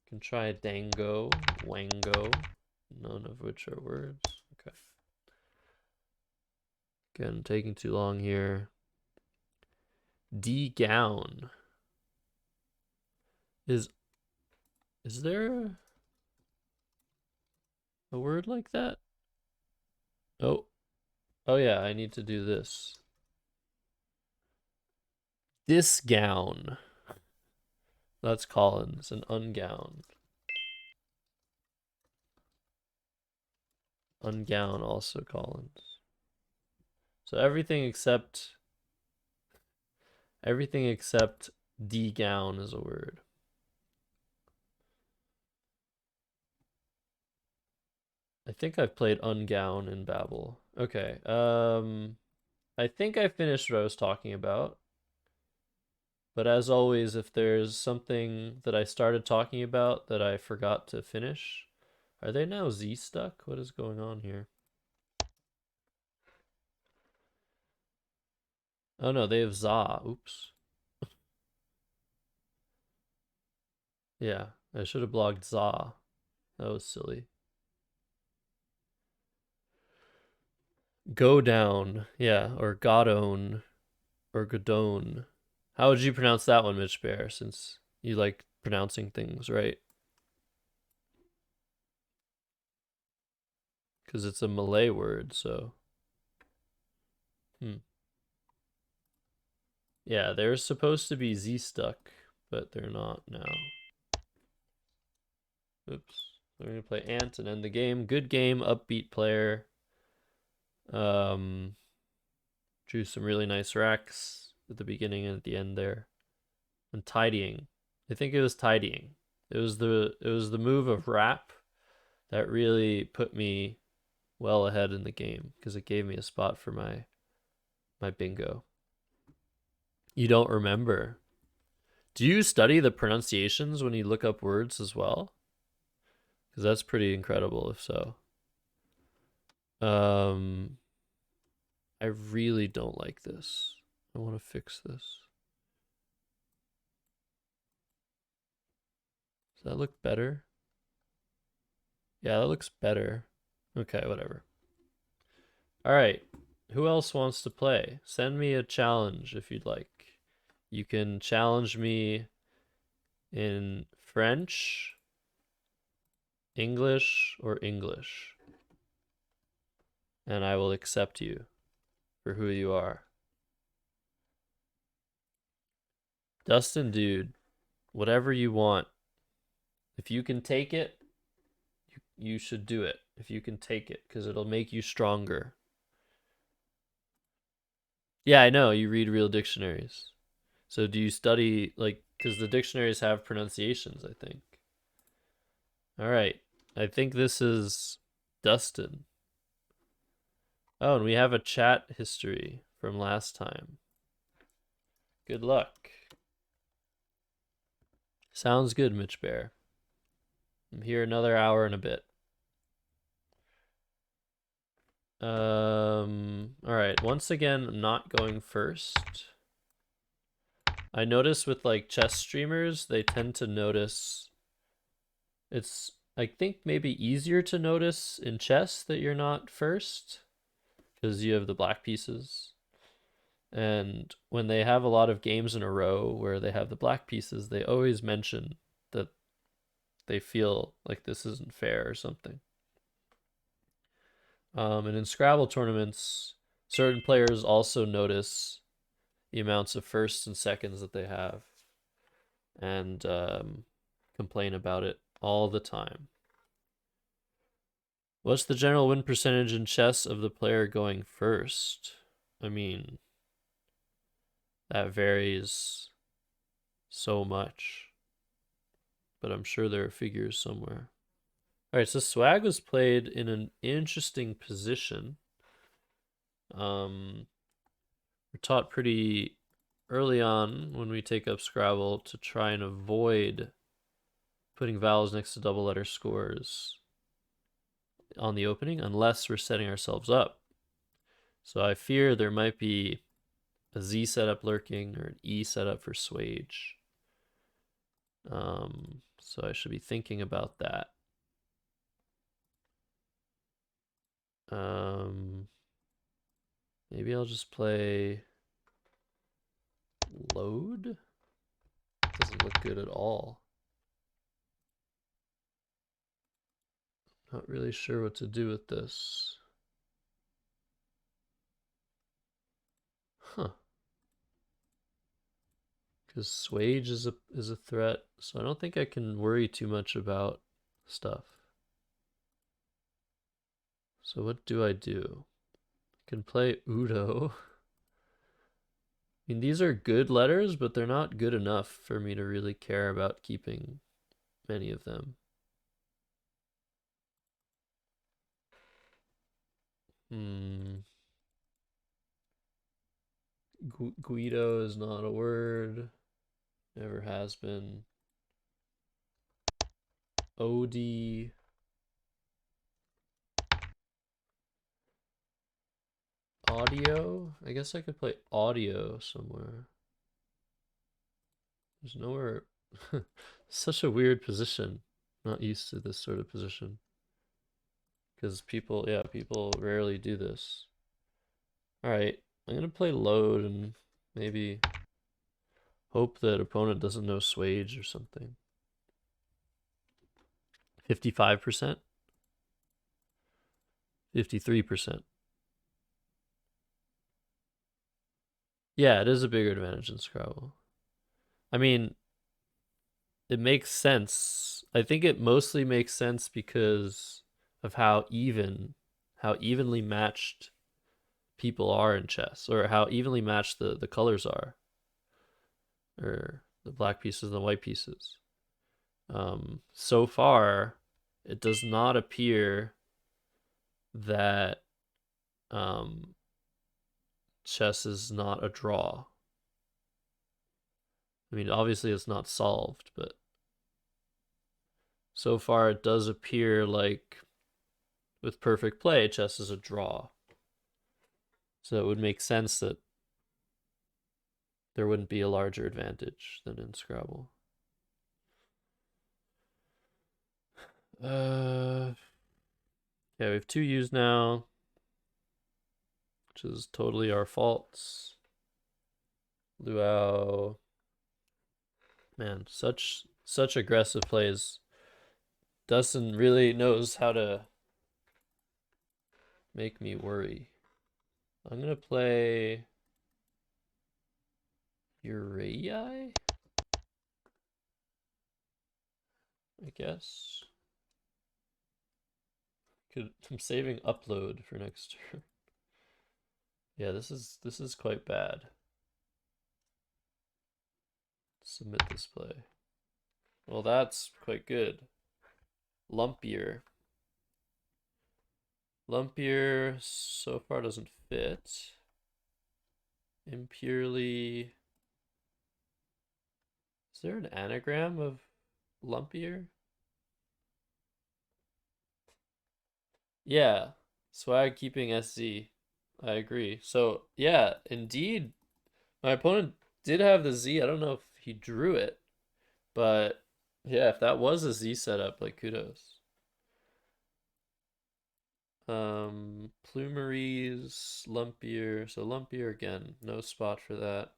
Can try Dango, Wango. None of which are words. Okay. Again, taking too long here. D-gown. Is there a word like that? Oh. Oh yeah, I need to do this. This gown. That's Collins, an ungown. Ungown also Collins. So everything except D-gown is a word. I think I've played ungown in Babel. Okay. I think I finished what I was talking about. But as always, if there's something that I started talking about that I forgot to finish, are they now Z stuck? What is going on here? Oh no, they have za. Oops. Yeah, I should have blocked za. That was silly. Go down. Yeah, or Godone or Godone. How would you pronounce that one, Mitch Bear, since you like pronouncing things right? Because it's a Malay word, so. Yeah, they're supposed to be Z stuck, but they're not now. Oops. We're gonna play Ant and end the game. Good game, upbeat player. Drew some really nice racks at the beginning and at the end there. And tidying. I think it was tidying. It was the move of wrap that really put me well ahead in the game because it gave me a spot for my bingo. You don't remember? Do you study the pronunciations when you look up words as well? Because that's pretty incredible if so. I really don't like this. I want to fix this. Does that look better? Yeah, that looks better. Okay, whatever. All right. Who else wants to play? Send me a challenge if you'd like. You can challenge me in French, English, or English. And I will accept you for who you are. Dustin, dude, whatever you want. If you can take it, you should do it. If you can take it, because it'll make you stronger. Yeah, I know. You read real dictionaries. So do you study, like, because the dictionaries have pronunciations, I think. All right. I think this is Dustin. Oh, and we have a chat history from last time. Good luck. Sounds good, Mitch Bear. I'm here another hour and a bit. All right. Once again, I'm not going first. I notice with like chess streamers, they tend to notice. It's, I think, maybe easier to notice in chess that you're not first because you have the black pieces. And when they have a lot of games in a row where they have the black pieces, they always mention that they feel like this isn't fair or something. And in Scrabble tournaments, certain players also notice the amounts of firsts and seconds that they have and complain about it all the time. What's the general win percentage in chess of the player going first? I mean, that varies so much, but I'm sure there are figures somewhere. All right, so Swag was played in an interesting position. We're taught pretty early on when we take up Scrabble to try and avoid putting vowels next to double letter scores on the opening unless we're setting ourselves up. So I fear there might be a Z setup lurking or an E setup for swage. So I should be thinking about that. Maybe I'll just play load. Doesn't look good at all. Not really sure what to do with this. Huh. Because swage is a threat, so I don't think I can worry too much about stuff. So what do? I can play Udo. I mean, these are good letters, but they're not good enough for me to really care about keeping many of them. Guido is not a word. Never has been. Odie. Audio? I guess I could play audio somewhere. There's nowhere. Such a weird position. Not used to this sort of position. Because people rarely do this. Alright, I'm gonna play load and maybe hope that opponent doesn't know swage or something. 55%? 53%. Yeah, it is a bigger advantage in Scrabble. I mean, it makes sense. I think it mostly makes sense because of how evenly matched people are in chess, or how evenly matched the colors are, or the black pieces and the white pieces. So far, it does not appear that chess is not a draw. I mean, obviously it's not solved, but so far it does appear like with perfect play, chess is a draw. So it would make sense that there wouldn't be a larger advantage than in Scrabble. Yeah, we have 2 U's now, which is totally our faults. Luau, man, such aggressive plays. Dustin really knows how to make me worry. I'm gonna play Uriah, I guess. I'm saving upload for next turn. Yeah, this is quite bad. Submit this play. Well, that's quite good. Lumpier. Lumpier so far doesn't fit. Impurely. Is there an anagram of lumpier? Yeah. Swag keeping SZ. I agree. So, yeah, indeed, my opponent did have the Z. I don't know if he drew it, but yeah, if that was a Z setup, like kudos. Plumeries, lumpier. So lumpier again, no spot for that.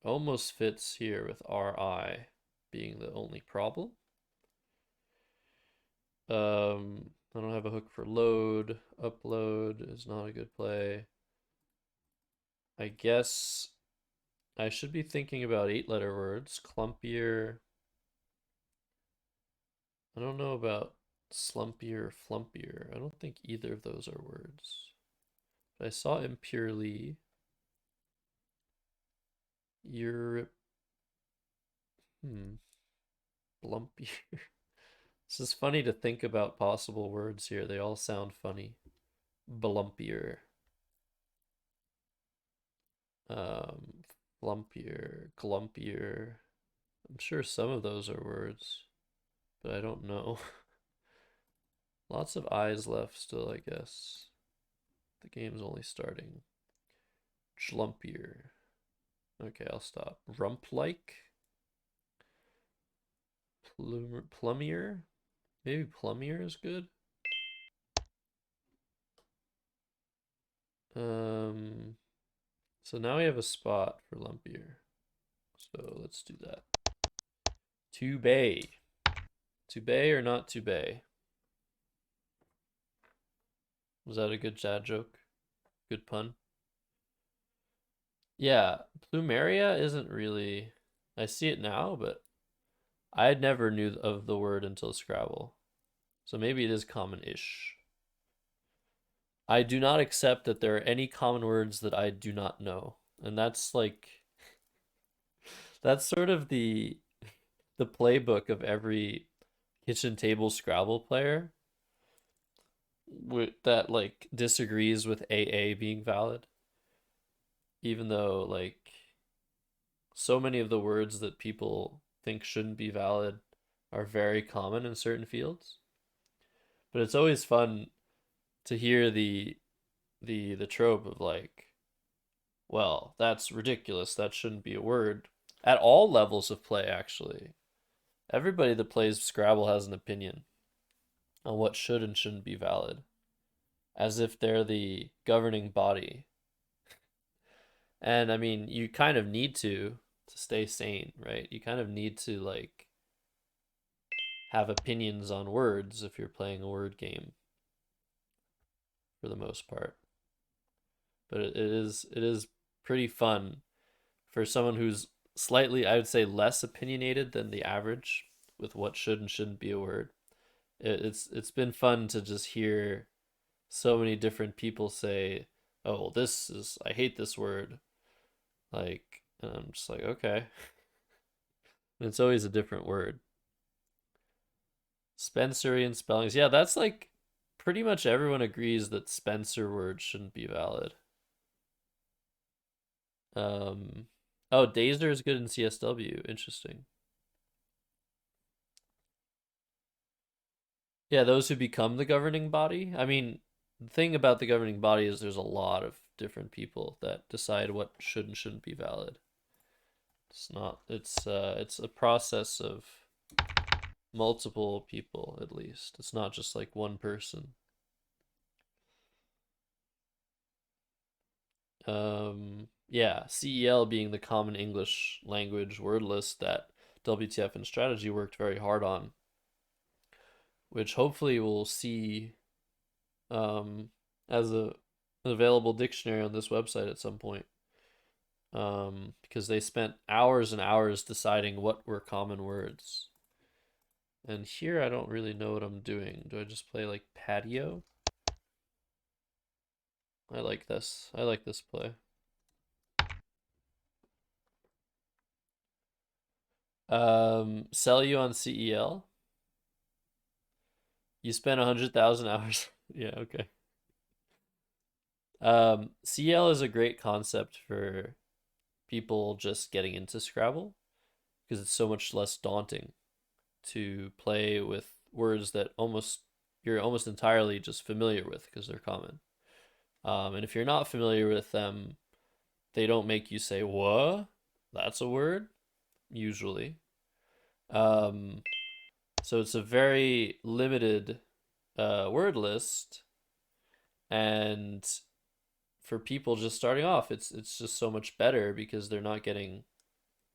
Almost fits here with RI being the only problem. I don't have a hook for load. Upload is not a good play. I guess I should be thinking about 8-letter words. Clumpier. I don't know about slumpier or flumpier. I don't think either of those are words. But I saw impurely. You're blumpier. This is funny to think about possible words here. They all sound funny. Blumpier. Um, flumpier, glumpier. I'm sure some of those are words, but I don't know. Lots of eyes left still, I guess. The game's only starting. Schlumpier. Okay, I'll stop. Rump-like? Plumier? Maybe plumier is good. Um, so now we have a spot for lumpier. So let's do that. To bay. To bay or not to bay? Was that a good dad joke? Good pun? Yeah, plumeria isn't really. I see it now, but I never knew of the word until Scrabble. So maybe it is common-ish. I do not accept that there are any common words that I do not know. And that's like that's sort of the playbook of every kitchen table Scrabble player that like disagrees with AA being valid, even though like so many of the words that people think shouldn't be valid are very common in certain fields. But it's always fun to hear the trope of like, well, that's ridiculous. That shouldn't be a word. At all levels of play, actually. Everybody that plays Scrabble has an opinion on what should and shouldn't be valid, as if they're the governing body. And I mean, you kind of need to stay sane, right? You kind of need to like have opinions on words if you're playing a word game for the most part. But it is pretty fun for someone who's slightly, I would say, less opinionated than the average with what should and shouldn't be a word. It's been fun to just hear so many different people say, "Oh, well, this is I hate this word." Like, and I'm just like, okay. And it's always a different word. Spencerian spellings. Yeah, that's like pretty much everyone agrees that Spencer words shouldn't be valid. Um, oh, Dazer is good in CSW. Interesting. Yeah, those who become the governing body. I mean, the thing about the governing body is there's a lot of different people that decide what should and shouldn't be valid. It's not. It's a process of multiple people at least. It's not just like one person. Yeah, CEL being the common English language word list that WTF and strategy worked very hard on, which hopefully we'll see um, as an available dictionary on this website at some point. Because they spent hours and hours deciding what were common words. And here I don't really know what I'm doing. Do I just play like patio? I like this. I like this play. Sell you on CEL. You spent 100,000 hours. Yeah, okay. CL is a great concept for people just getting into Scrabble because it's so much less daunting to play with words that you're almost entirely just familiar with because they're common. And if you're not familiar with them, they don't make you say, "What? That's a word?" Usually. Um, so it's a very limited word list, and for people just starting off, it's just so much better because they're not getting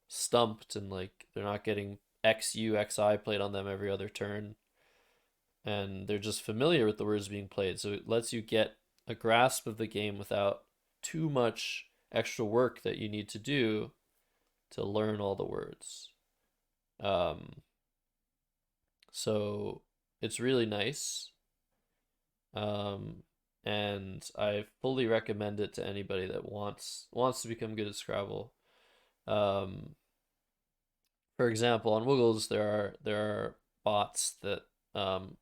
stumped and like they're not getting XI played on them every other turn, and they're just familiar with the words being played. So it lets you get a grasp of the game without too much extra work that you need to do to learn all the words. Um, so it's really nice. Um, and I fully recommend it to anybody that wants to become good at Scrabble. Um, for example, on Wiggles, there are bots that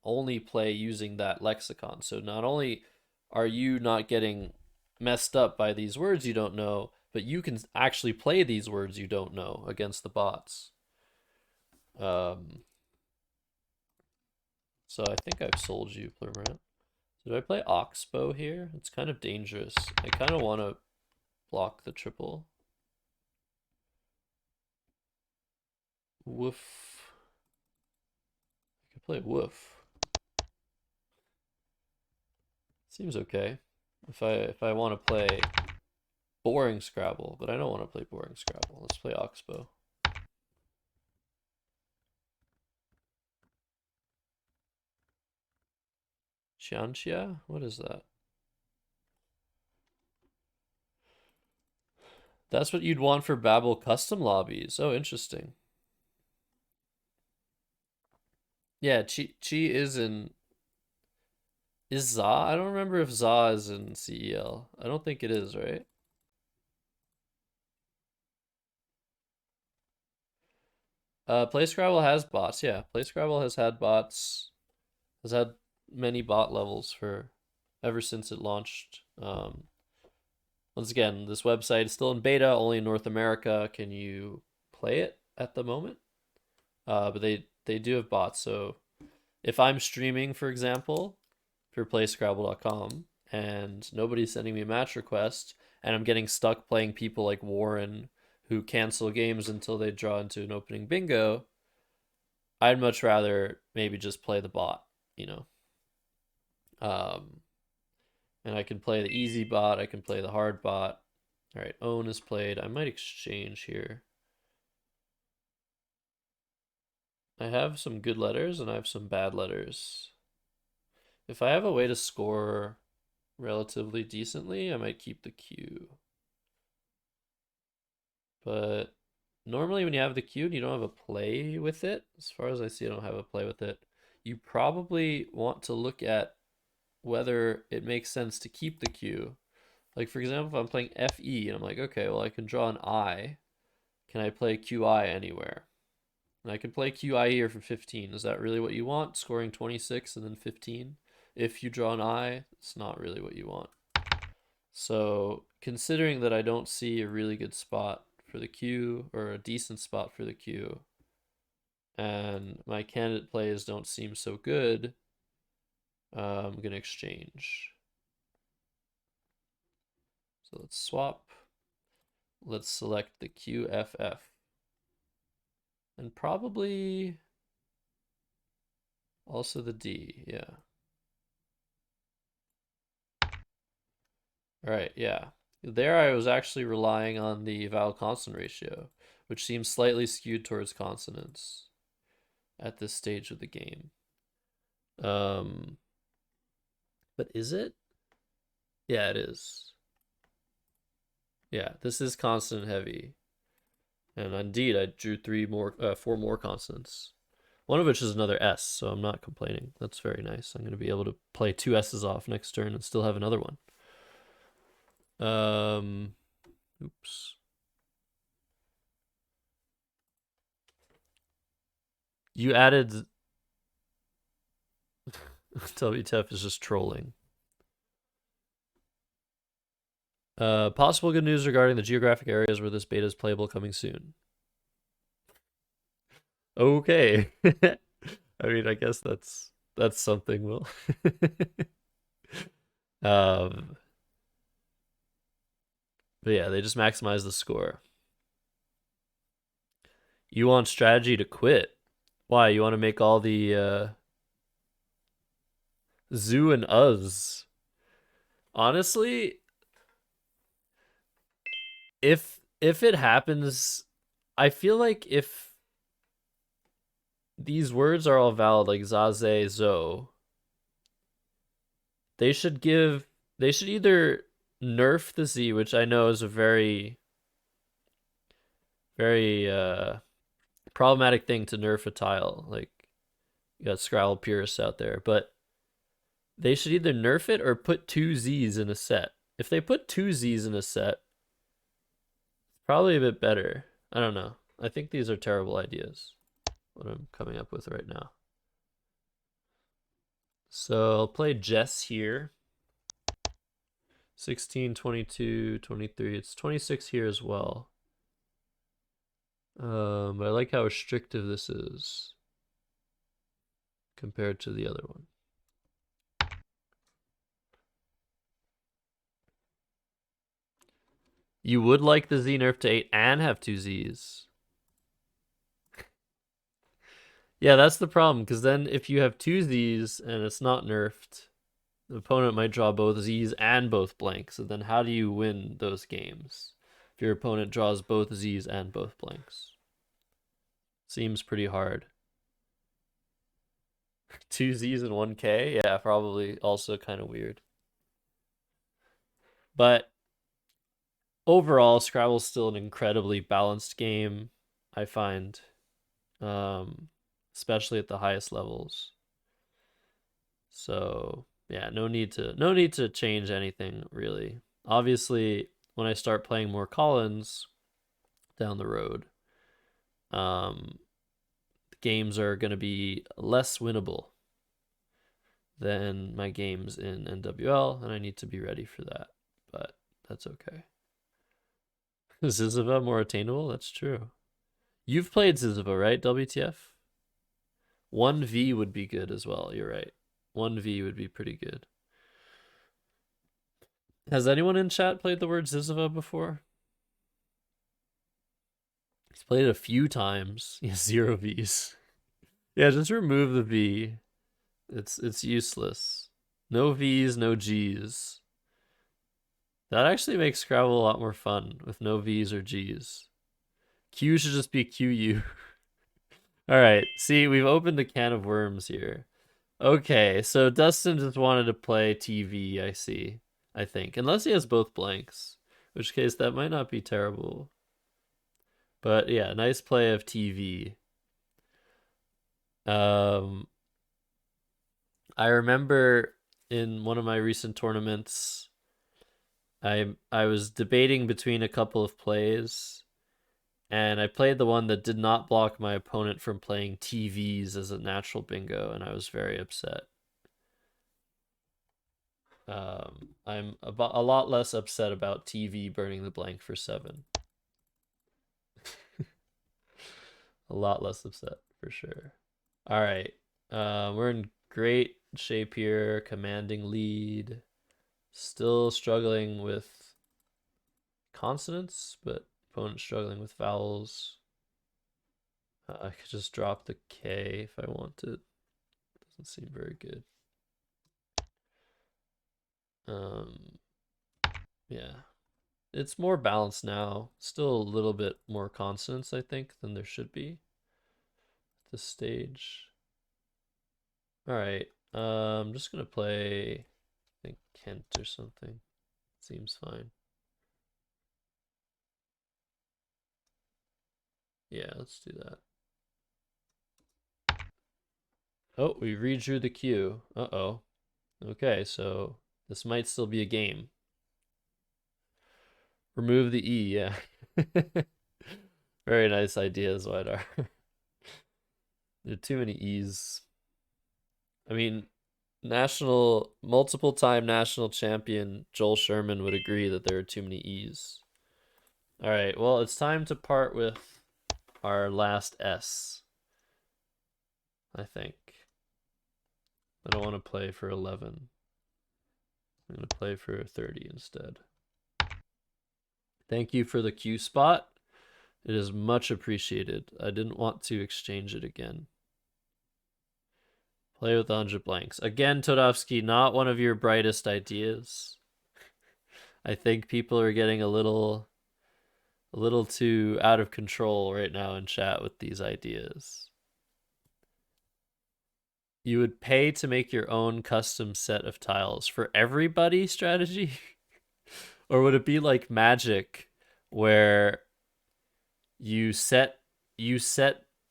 only play using that lexicon. So not only are you not getting messed up by these words you don't know, but you can actually play these words you don't know against the bots. So I think I've sold you, Plurmrat. Did I play Oxbow here? It's kind of dangerous. I kind of want to block the triple. Woof. I could play Woof. Seems okay. If I want to play boring Scrabble, but I don't want to play boring Scrabble. Let's play Oxbow. Xianxia? What is that? That's what you'd want for Babel custom lobbies. Oh, interesting. Yeah, Chi is in. Is Za? I don't remember if Za is in CEL. I don't think it is, right? Play Scrabble has bots. Yeah, Play Scrabble has had bots. Has had many bot levels for ever since it launched. Once again, this website is still in beta, only in North America. Can you play it at the moment? But they do have bots. So if I'm streaming, for example, for playscrabble.com, and nobody's sending me a match request, and I'm getting stuck playing people like Warren who cancel games until they draw into an opening bingo, I'd much rather maybe just play the bot, you know. Um, and I can play the easy bot, I can play the hard bot. All right, Own is played. I might exchange here. I have some good letters and I have some bad letters. If I have a way to score relatively decently, I might keep the Q. But normally when you have the Q and you don't have a play with it, as far as I see, I don't have a play with it, you probably want to look at whether it makes sense to keep the Q. Like for example, if I'm playing FE and I'm like, okay, well I can draw an I. Can I play QI anywhere? And I can play QI here for 15. Is that really what you want? Scoring 26 and then 15? If you draw an I, it's not really what you want. So considering that I don't see a really good spot for the Q or a decent spot for the Q, and my candidate plays don't seem so good, I'm going to exchange. So let's swap. Let's select the QFF. And probably also the D, yeah. All right, yeah. There I was actually relying on the vowel consonant ratio, which seems slightly skewed towards consonants at this stage of the game. Um, but is it? Yeah, it is. Yeah, this is consonant heavy. And indeed, I drew four more consonants. One of which is another S, so I'm not complaining. That's very nice. I'm going to be able to play two S's off next turn and still have another one. Oops. You added. WTF is just trolling. Possible good news regarding the geographic areas where this beta is playable coming soon. Okay. I mean, I guess that's something, Will. um, but yeah, they just maximize the score. You want strategy to quit? Why? You want to make all the zoo and us? Honestly, if it happens, I feel like if these words are all valid, like Zaze, Zo, they should either nerf the Z, which I know is a very, very problematic thing to nerf a tile. Like, you got Scrabble purists out there, but they should either nerf it or put two Z's in a set. If they put two Z's in a set, it's probably a bit better. I don't know. I think these are terrible ideas, what I'm coming up with right now. So I'll play Jess here. 16, 22, 23. It's 26 here as well. But I like how restrictive this is compared to the other one. You would like the Z nerf to 8 and have two Zs. Yeah, that's the problem, because then if you have two Zs and it's not nerfed, the opponent might draw both Zs and both blanks. And then how do you win those games if your opponent draws both Zs and both blanks? Seems pretty hard. Two Zs and 1K? Yeah, probably also kind of weird. But overall, Scrabble's still an incredibly balanced game, I find. Especially at the highest levels. So yeah, no need to change anything really. Obviously, when I start playing more Collins down the road, um, games are gonna be less winnable than my games in NWL, and I need to be ready for that. But that's okay. Is Ziziva more attainable? That's true. You've played Ziziva, right? WTF? 1v would be good as well. You're right. 1v would be pretty good. Has anyone in chat played the word Ziziva before? He's played it a few times. Yeah, 0 Vs. Yeah, just remove the V. It's useless. No Vs, no Gs. That actually makes Scrabble a lot more fun with no Vs or Gs. Q should just be QU. All right, see, we've opened a can of worms here. Okay, so Dustin just wanted to play TV, I see. I think. Unless he has both blanks. In which case, that might not be terrible. But yeah, nice play of TV. I remember in one of my recent tournaments, I was debating between a couple of plays, and I played the one that did not block my opponent from playing TVs as a natural bingo, and I was very upset. I'm a lot less upset about TV burning the blank for 7. A lot less upset for sure. All right. We're in great shape here, commanding lead. Still struggling with consonants, but opponent struggling with vowels. I could just drop the K if I wanted. Doesn't seem very good. Yeah. It's more balanced now. Still a little bit more consonants, I think, than there should be at this stage. All right. I'm just gonna play, I think, Kent or something. Seems fine. Yeah, let's do that. Oh, we redrew the Q. Uh-oh. Okay, so this might still be a game. Remove the E, yeah. Very nice ideas, Widar. There are too many E's. I mean, multiple-time national champion Joel Sherman would agree that there are too many E's. All right, well, it's time to part with our last S, I think. I don't want to play for 11. I'm going to play for 30 instead. Thank you for the Q spot. It is much appreciated. I didn't want to exchange it again. Play with 100 blanks. Again, Todovsky, not one of your brightest ideas. I think people are getting a little too out of control right now in chat with these ideas. You would pay to make your own custom set of tiles for everybody strategy? Or would it be like Magic where you set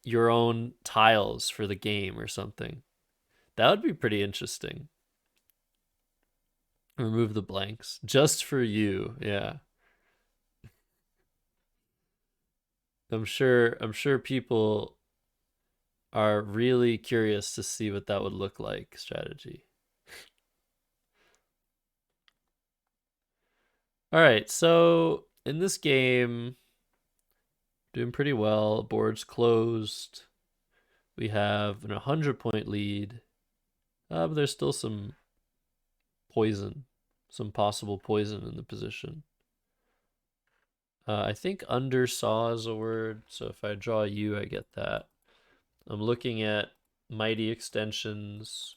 your own tiles for the game or something? That would be pretty interesting. Remove the blanks just for you. Yeah. I'm sure people are really curious to see what that would look like strategy. All right, so in this game, doing pretty well. Board's closed. We have an 100-point lead. But there's still some poison, some possible poison in the position. I think undersaw is a word, so if I draw you, I get that. I'm looking at mighty extensions,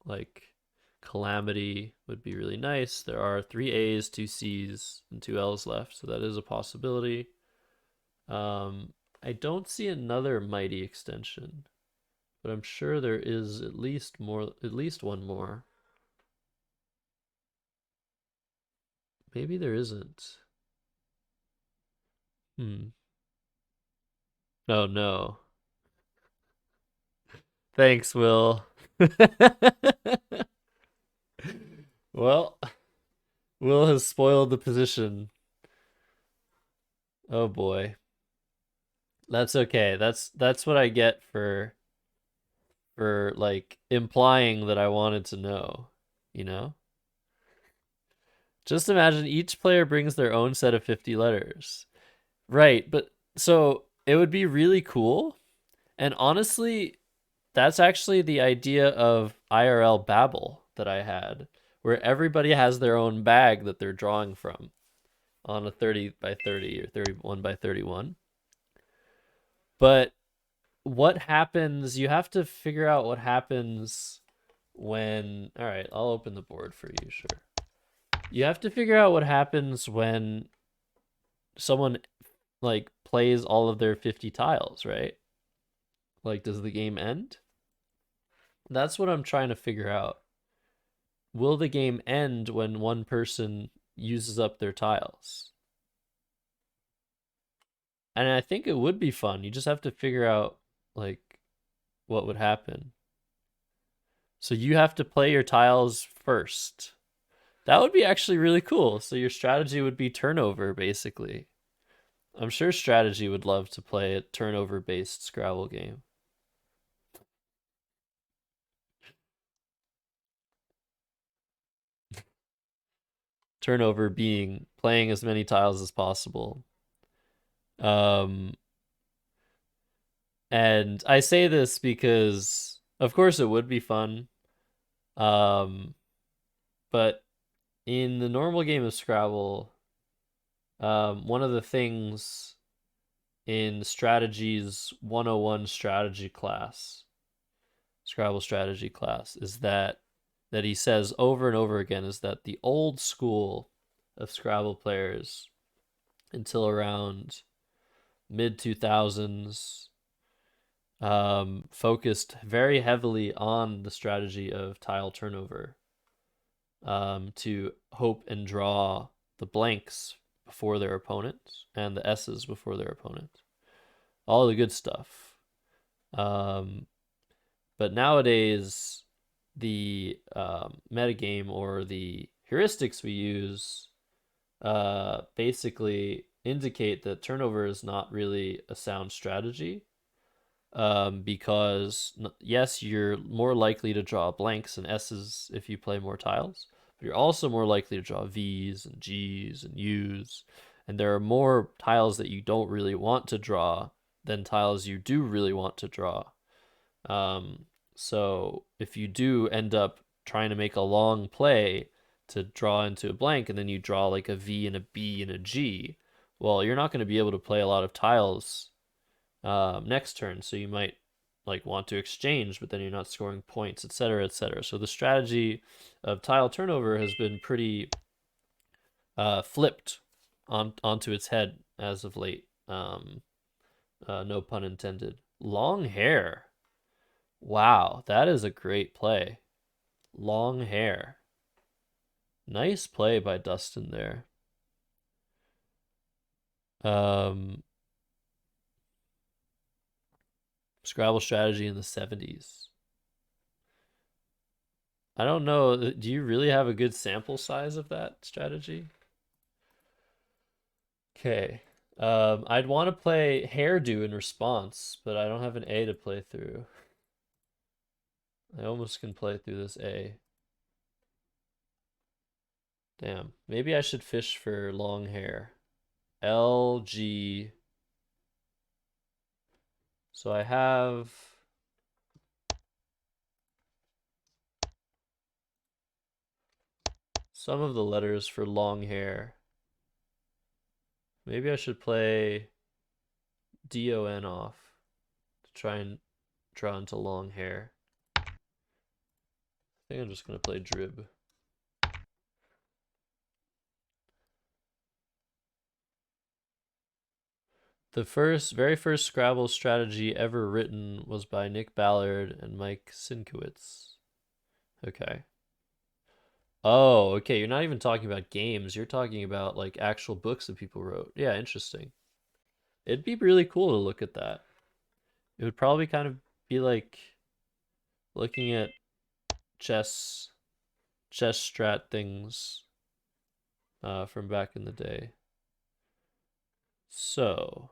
like calamity would be really nice. There are 3 A's, 2 C's, and 2 L's left, so that is a possibility. I don't see another mighty extension, but I'm sure there is at least one more. Maybe there isn't. Oh no. Thanks, Will. Well, Will has spoiled the position. Oh boy. That's okay. That's what I get for like implying that I wanted to know, you know? Just imagine each player brings their own set of 50 letters. Right, but so it would be really cool. And honestly, that's actually the idea of IRL Babel that I had, where everybody has their own bag that they're drawing from on a 30 by 30 or 31 by 31. But what happens, you have to figure out what happens when, all right, I'll open the board for you, sure. You have to figure out what happens when someone like plays all of their 50 tiles, right? Like, does the game end? That's what I'm trying to figure out. Will the game end when one person uses up their tiles? And I think it would be fun. You just have to figure out like what would happen. So you have to play your tiles first. That would be actually really cool. So your strategy would be turnover, basically. I'm sure strategy would love to play a turnover-based Scrabble game. Turnover being playing as many tiles as possible. Um, and I say this because, of course, it would be fun. Um, but in the normal game of Scrabble, one of the things in Strategy's 101 strategy class, Scrabble strategy class, is that he says over and over again is that the old school of Scrabble players until around mid 2000s focused very heavily on the strategy of tile turnover to hope and draw the blanks before their opponent and the S's before their opponent. All the good stuff. Um, but nowadays, the metagame or the heuristics we use basically indicate that turnover is not really a sound strategy because yes, you're more likely to draw blanks and S's if you play more tiles, but you're also more likely to draw V's and G's and U's, and there are more tiles that you don't really want to draw than tiles you do really want to draw. Um, so if you do end up trying to make a long play to draw into a blank and then you draw like a V and a B and a G, well, you're not going to be able to play a lot of tiles next turn. So you might like want to exchange, but then you're not scoring points, etc., etc. So the strategy of tile turnover has been pretty flipped onto its head as of late. No pun intended. Long hair. Wow, that is a great play. Long hair. Nice play by Dustin there. Um, Scrabble strategy in the 70s. I don't know. Do you really have a good sample size of that strategy? Okay. I'd want to play hairdo in response, but I don't have an A to play through. I almost can play through this A. Damn. Maybe I should fish for long hair. LG. So I have some of the letters for long hair. Maybe I should play DON off to try and draw into long hair. I think I'm just gonna play drib. The very first Scrabble strategy ever written was by Nick Ballard and Mike Sinkowitz. Okay. Oh, okay. You're not even talking about games. You're talking about like actual books that people wrote. Yeah, interesting. It'd be really cool to look at that. It would probably kind of be like looking at chess strat things from back in the day. So,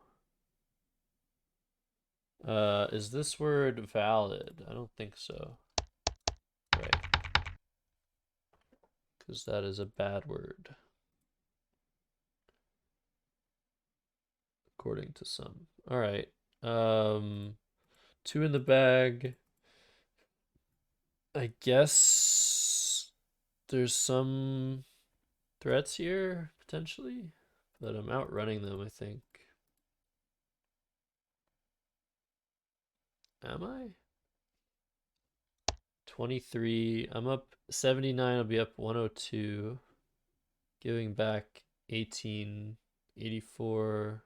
is this word valid? I don't think so. Right. Because that is a bad word. According to some. All right. Two in the bag. I guess there's some threats here, potentially, but I'm outrunning them, I think. Am I? 23. I'm up 79. I'll be up 102. Giving back 18. 84.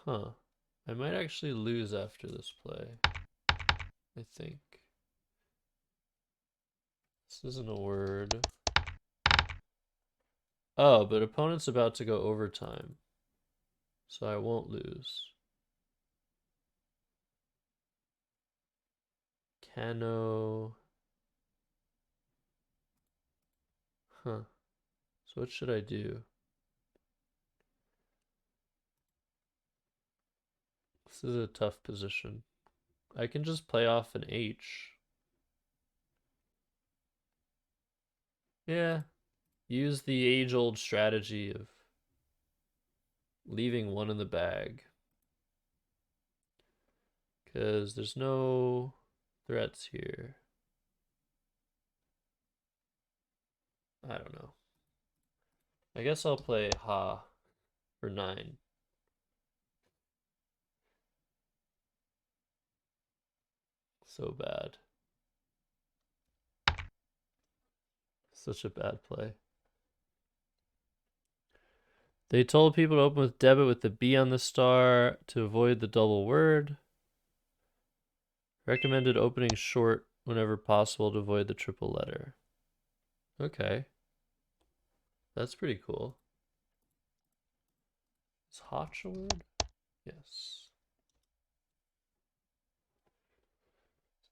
Huh. I might actually lose after this play. I think. This isn't a word. Oh, but opponent's about to go overtime. So I won't lose. Cano. Huh. So what should I do? This is a tough position. I can just play off an H. Yeah. Use the age-old strategy of leaving one in the bag. Because there's no threats here. I don't know. I guess I'll play Ha for 9. So bad. Such a bad play. They told people to open with debit with the B on the star to avoid the double word. Recommended opening short whenever possible to avoid the triple letter. Okay. That's pretty cool. Is Hotch a word? Yes.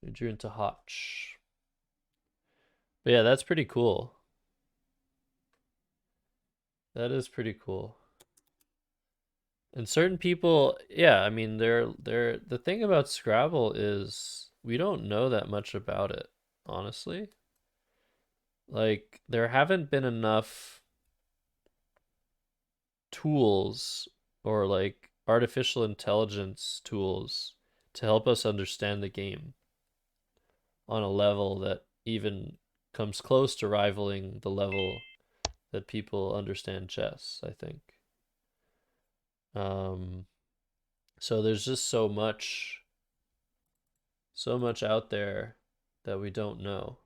So we drew into Hotch. But yeah, that's pretty cool. That is pretty cool. And certain people, yeah, I mean, the thing about Scrabble is we don't know that much about it, honestly. Like, there haven't been enough tools or like artificial intelligence tools to help us understand the game on a level that even comes close to rivaling the level that people understand chess, I think. Um, so there's just so much out there that we don't know.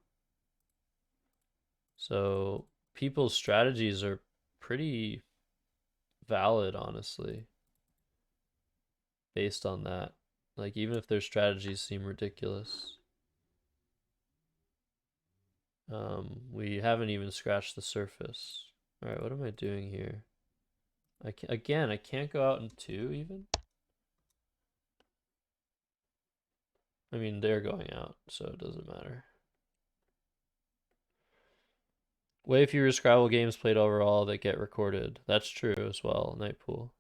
So people's strategies are pretty valid, honestly, based on that. Like, even if their strategies seem ridiculous. We haven't even scratched the surface. All right, what am I doing here? I can't go out in 2 even. I mean, they're going out, so it doesn't matter. Way fewer Scrabble games played overall that get recorded. That's true as well, Nightpool.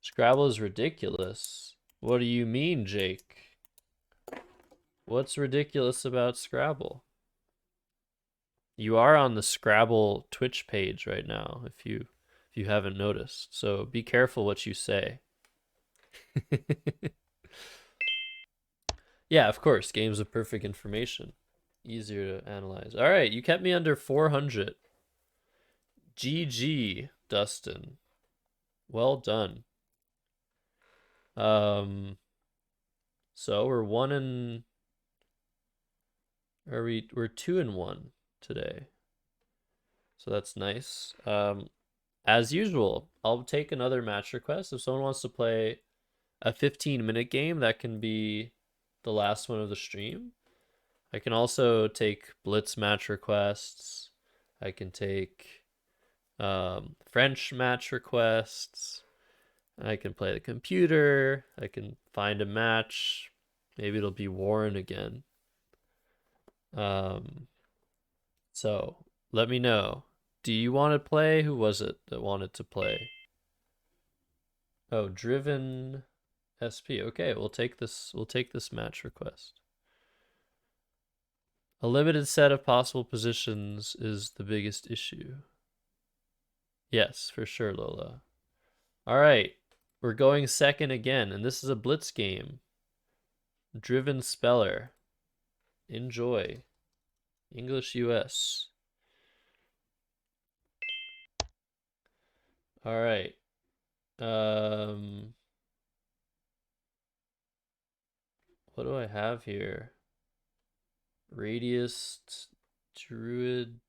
Scrabble is ridiculous. What do you mean, Jake? What's ridiculous about Scrabble? You are on the Scrabble Twitch page right now, if you haven't noticed. So be careful what you say. Yeah, of course. Games of perfect information. Easier to analyze. All right, you kept me under 400. GG, Dustin. Well done. Um, so we're one and we're 2-1 today. So that's nice. As usual, I'll take another match request. If someone wants to play a 15-minute game, that can be the last one of the stream. I can also take Blitz match requests. I can take French match requests. I can play the computer. I can find a match. Maybe it'll be Warren again. Um, so let me know. Do you want to play? Who was it that wanted to play? Oh, Driven SP. Okay, we'll take this. We'll take this match request. A limited set of possible positions is the biggest issue. Yes, for sure, Lola. All right, we're going second again, and this is a blitz game. Driven Speller. Enjoy. English US. All right. What do I have here? Radius, Druid,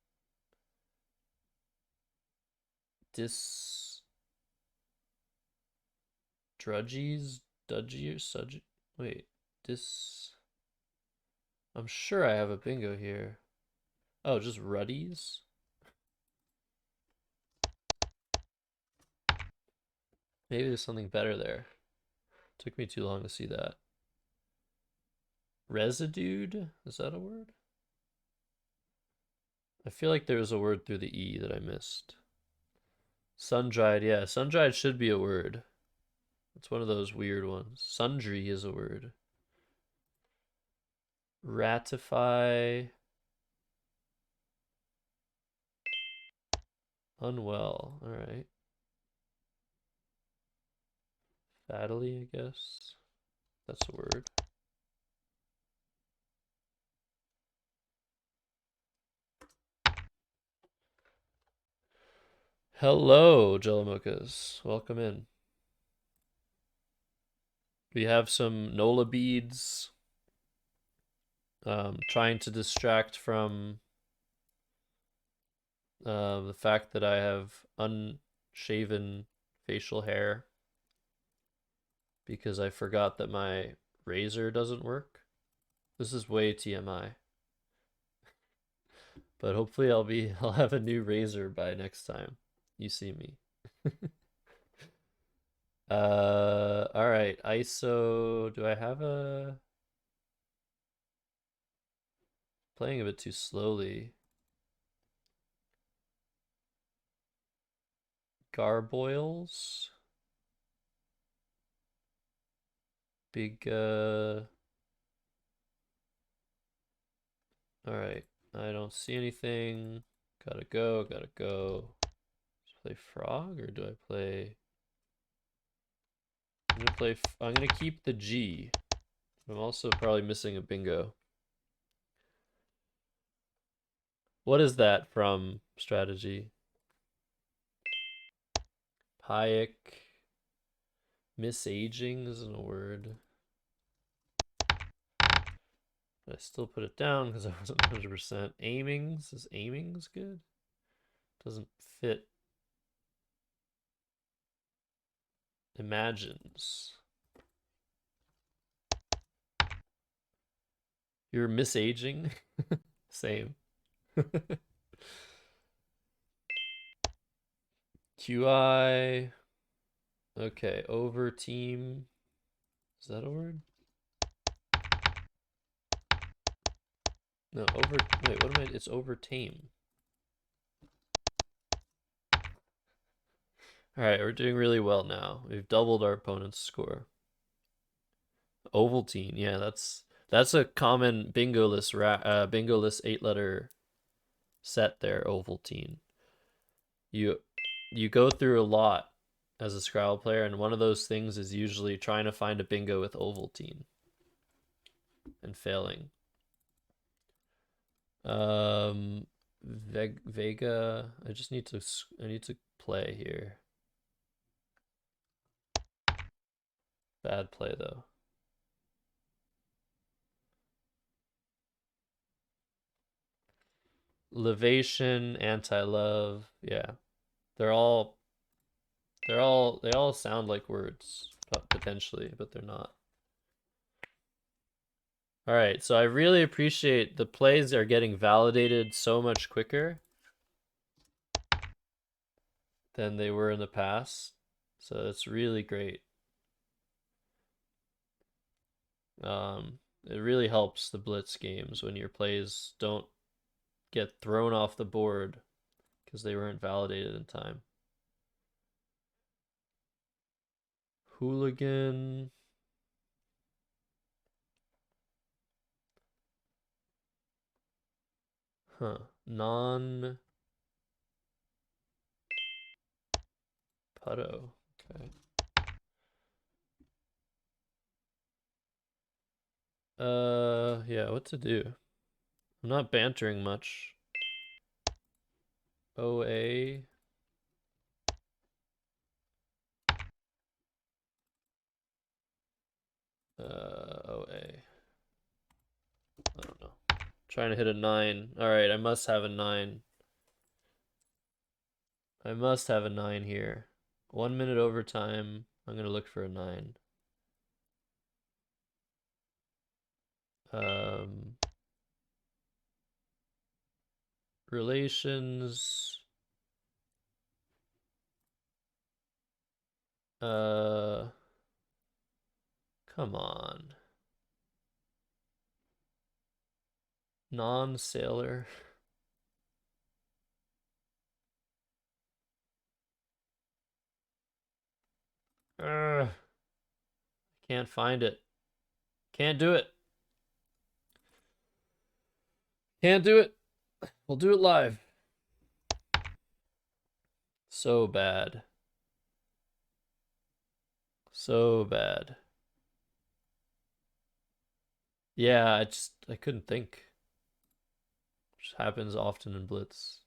Dis, Drudgies, Dudgy or Sudgy? Wait, Dis. I'm sure I have a bingo here. Oh, just Ruddies? Maybe there's something better there. Took me too long to see that. Residued? Is that a word? I feel like there was a word through the E that I missed. Sun-dried, yeah. Sun-dried should be a word. It's one of those weird ones. Sundry is a word. Ratify. Unwell. All right. Fattily, I guess. That's a word. Hello, Jellimokas. Welcome in. We have some Nola beads. Trying to distract from the fact that I have unshaven facial hair because I forgot that my razor doesn't work. This is way TMI. But hopefully I'll have a new razor by next time you see me. All right, ISO. Do I have a playing a bit too slowly? Garboils. Big all right. I don't see anything. Gotta go, gotta go. Just play frog or do I play I'm gonna keep the G. I'm also probably missing a bingo. What is that from strategy? Hayek. Misaging isn't a word. But I still put it down because I wasn't 100%. Aimings? Is aimings good? Doesn't fit. Imagines. You're misaging? Same. QI. Okay, over team. Is that a word? No, over. Wait, what am I? It's over tame. All right, we're doing really well now. We've doubled our opponent's score. Ovaltine, yeah, that's a common bingo list 8-letter set there, Ovaltine. You you go through a lot as a Scrabble player, and one of those things is usually trying to find a bingo with Ovaltine and failing. Vega. I need to play here. Bad play though. Levation, anti-love. Yeah. They're all they all sound like words potentially, but they're not. All right, so I really appreciate the plays are getting validated so much quicker than they were in the past. So it's really great. It really helps the blitz games when your plays don't get thrown off the board because they weren't validated in time. Hooligan. Huh. Non Putto. Okay. Yeah, what to do? I'm not bantering much. OA. OA. I don't know. Trying to hit a 9. Alright, I must have a 9. I must have a 9 here. 1 minute overtime. I'm gonna look for a 9. Um, Relations. Come on. Non-sailor. Can't find it. Can't do it. Can't do it. We'll do it live. So bad. So bad. Yeah, I couldn't think. Which happens often in Blitz.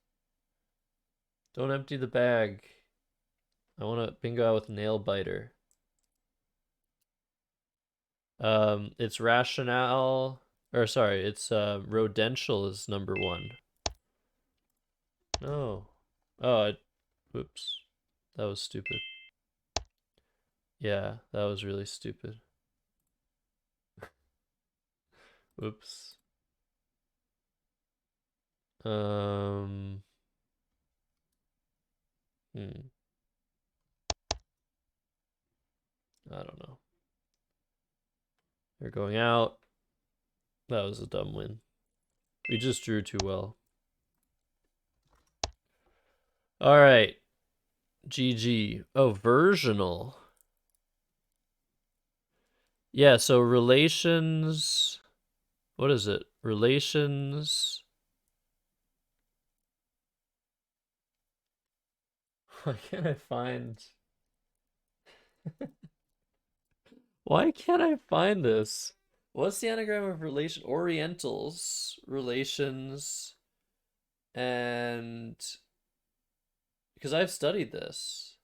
Don't empty the bag. I want to bingo out with nail biter. It's rationale, or sorry, it's rodential is number 1. No. Oh, whoops. That was stupid. Yeah, that was really stupid. Whoops. Hmm. I don't know. They're going out. That was a dumb win. We just drew too well. All right. GG. Oh, versional. Yeah, so relations. What is it? Relations. Why can't I find. Why can't I find this? What's the anagram of relation? Orientals, relations, and because I've studied this.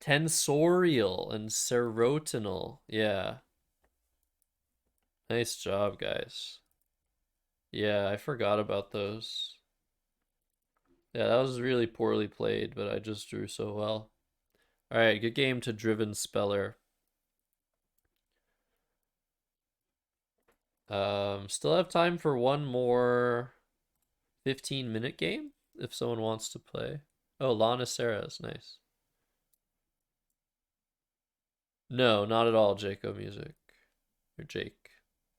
Tensorial and serotinal. Yeah. Nice job, guys. Yeah, I forgot about those. Yeah, that was really poorly played, but I just drew so well. All right, good game to Driven Speller. Still have time for one more 15-minute game if someone wants to play. Oh, Lana Sarah is nice. No, not at all, Jaco Music. Or Jake.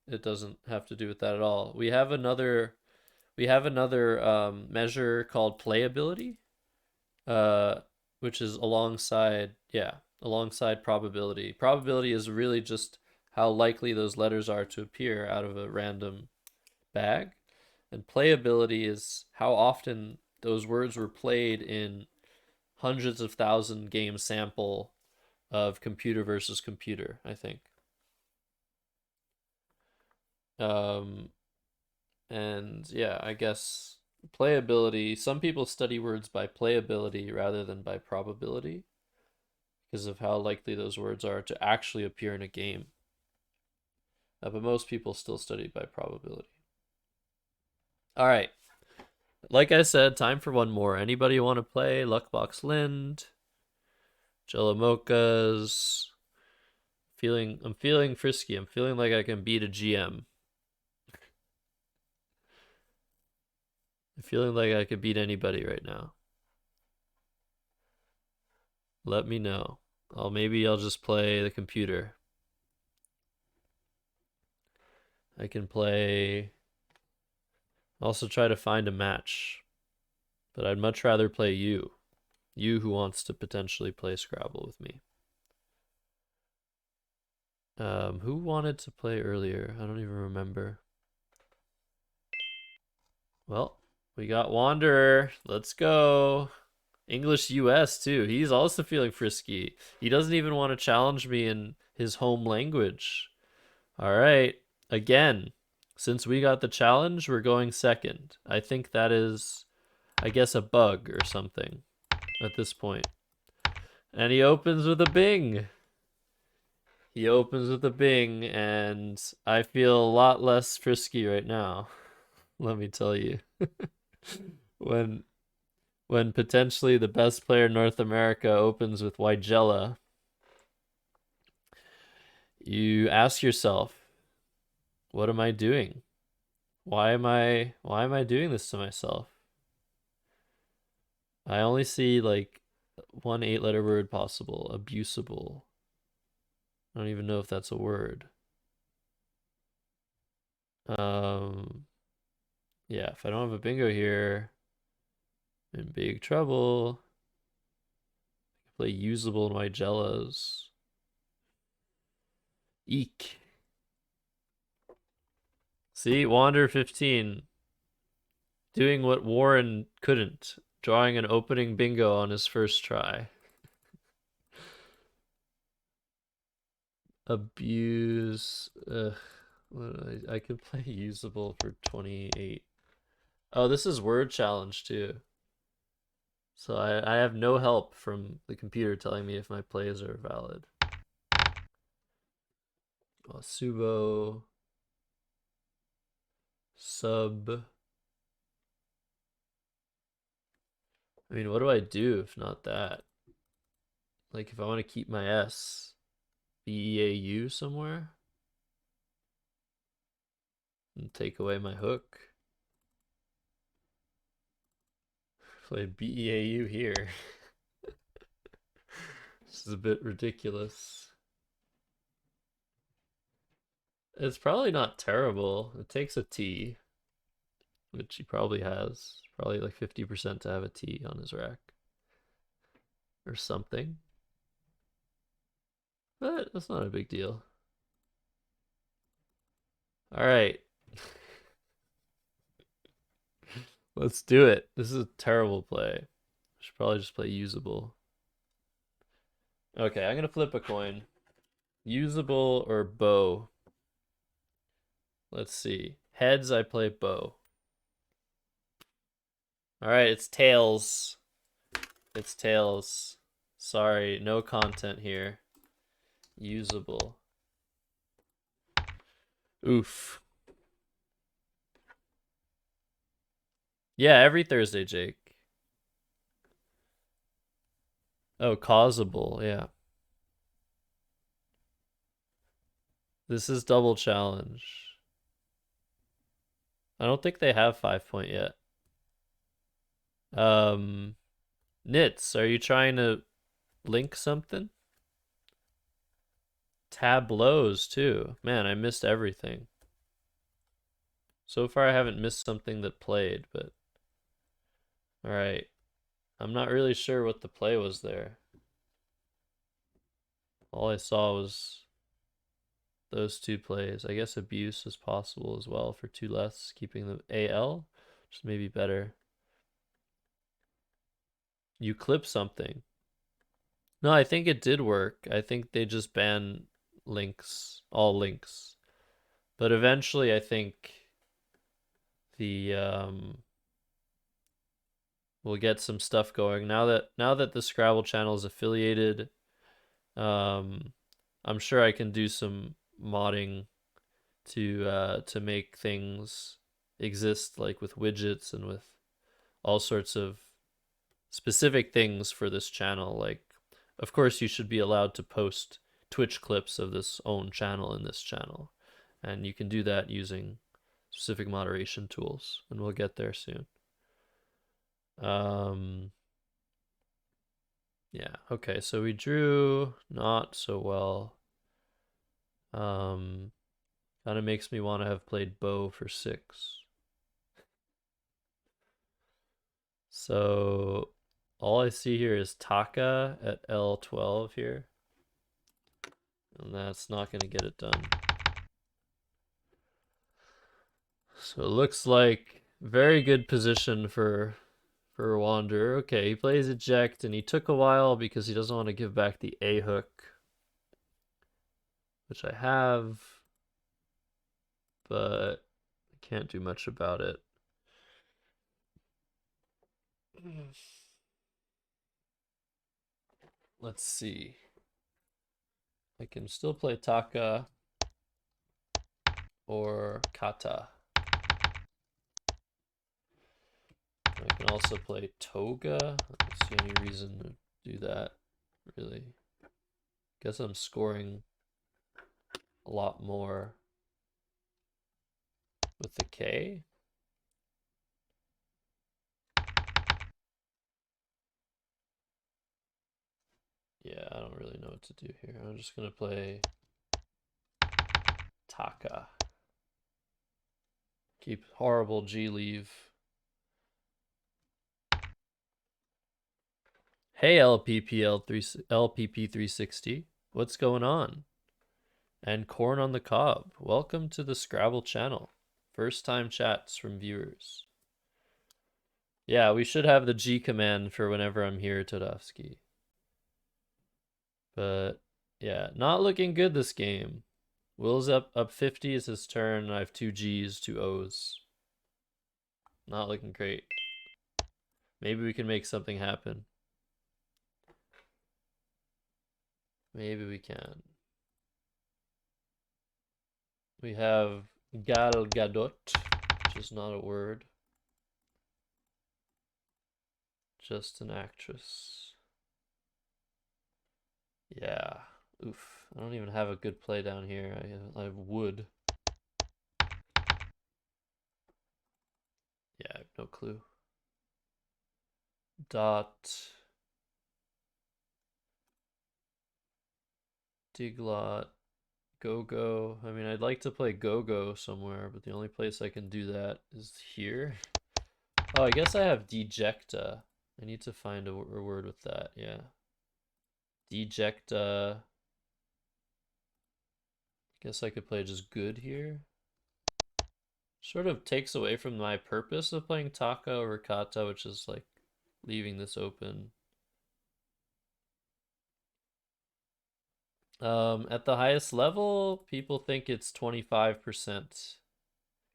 It doesn't have to do with that at all. We have another measure called playability, uh, which is alongside probability. Probability is really just how likely those letters are to appear out of a random bag, and playability is how often those words were played in hundreds of thousand game sample of computer versus computer, I think. Um, and yeah, I guess playability, some people study words by playability rather than by probability because of how likely those words are to actually appear in a game. But most people still study by probability. All right. Like I said, time for one more. Anybody want to play Luckbox Lind? Jello Mochas? I'm feeling frisky. I'm feeling like I can beat a GM. I'm feeling like I could beat anybody right now. Let me know. Maybe I'll just play the computer. I can play. Also try to find a match. But I'd much rather play you. You who wants to potentially play Scrabble with me. Who wanted to play earlier? I don't even remember. Well, we got Wanderer. Let's go. English US too. He's also feeling frisky. He doesn't even want to challenge me in his home language. All right. Again, since we got the challenge, we're going second. I think that is, I guess, a bug or something at this point. And he opens with a Bing. He opens with a Bing, and I feel a lot less frisky right now. Let me tell you. when when potentially the best player in North America opens with Wigella, you ask yourself, what am I doing? Why am I doing this to myself? I only see like one 8-letter word possible, abusable. I don't even know if that's a word. Um yeah, if I don't have a bingo here, I'm in big trouble. I play usable Wigellas. Eek. See, Wander 15 doing what Warren couldn't, drawing an opening bingo on his first try. Abuse. Ugh. I could play usable for 28. Oh, this is word challenge too. So I have no help from the computer telling me if my plays are valid. Oh, Subo. Sub. I mean, what do I do if not that? Like, if I want to keep my S, BEAU somewhere? And take away my hook? Play BEAU here. This is a bit ridiculous. It's probably not terrible. It takes a T, which he probably has. Probably like 50% to have a T on his rack. Or something. But that's not a big deal. Alright. Let's do it. This is a terrible play. I should probably just play usable. Okay, I'm gonna flip a coin. Usable or bow? Let's see. Heads, I play bow. Alright, it's tails. It's tails. Sorry, no content here. Usable. Oof. Yeah, every Thursday, Jake. Oh, causable, yeah. This is double challenge. I don't think they have 5 point yet. Nits, are you trying to link something? Tableaus too. Man, I missed everything. So far I haven't missed something that played, but all right. I'm not really sure what the play was there. All I saw was those two plays. I guess abuse is possible as well for two less, keeping the AL, which may be better. You clip something. No, I think it did work. I think they just ban links, all links. But eventually I think the we'll get some stuff going. Now that the Scrabble channel is affiliated, I'm sure I can do some modding to make things exist, like with widgets and with all sorts of specific things for this channel. Like, of course, you should be allowed to post Twitch clips of this own channel in this channel, and you can do that using specific moderation tools, and we'll get there soon. Yeah, okay, so we drew not so well. Kind of makes me want to have played bow for 6. So all I see here is Taka at L12 here. And that's not going to get it done. So it looks like very good position for Wander. Okay, he plays eject, and he took a while because he doesn't want to give back the A hook, which I have, but I can't do much about it. Let's see. I can still play Taka or Kata. I can also play Toga. I don't see any reason to do that, really. Guess I'm scoring a lot more with the K. Yeah, I don't really know what to do here. I'm just gonna play Taka. Keep horrible G leave. Hey LPP360, what's going on? And Corn on the Cob, welcome to the Scrabble channel. First time chats from viewers. Yeah, we should have the G command for whenever I'm here, Todovsky. But yeah, not looking good this game. Will's up 50 is his turn. I have 2 G's, 2 O's. Not looking great. Maybe we can make something happen. Maybe we can. We have Gal Gadot, which is not a word. Just an actress. Yeah. Oof. I don't even have a good play down here. I have wood. Yeah, I have no clue. Dot. Diglot. Go-Go. I mean, I'd like to play Go-Go somewhere, but the only place I can do that is here. Oh, I guess I have Dejecta. I need to find a word with that, yeah. Dejecta. Guess I could play just good here. Sort of takes away from my purpose of playing Taka or Kata, which is like leaving this open. At the highest level, people think it's 25%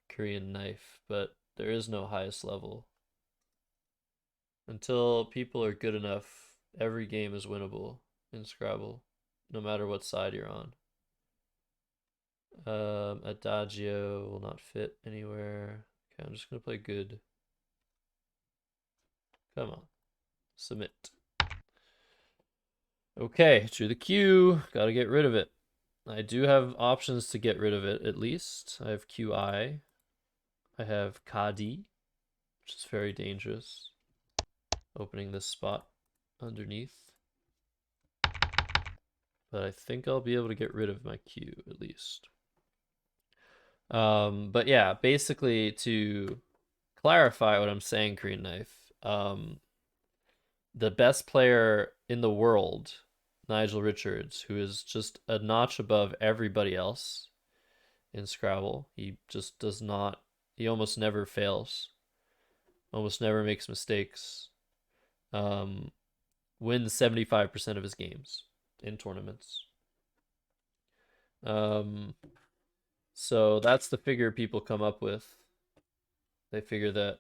Korean knife, but there is no highest level. Until people are good enough, every game is winnable in Scrabble, no matter what side you're on. Adagio will not fit anywhere. Okay, I'm just gonna play good. Come on. Submit. Okay, to the queue. Gotta get rid of it. I do have options to get rid of it, at least. I have QI. I have Kadi, which is very dangerous. Opening this spot underneath. But I think I'll be able to get rid of my Q, at least. But yeah, basically to clarify what I'm saying, Korean Knife, the best player in the world Nigel Richards, who is just a notch above everybody else in Scrabble. He just does not, he almost never fails, almost never makes mistakes. Um, Wins 75% of his games in tournaments. Um, so that's the figure people come up with. They figure that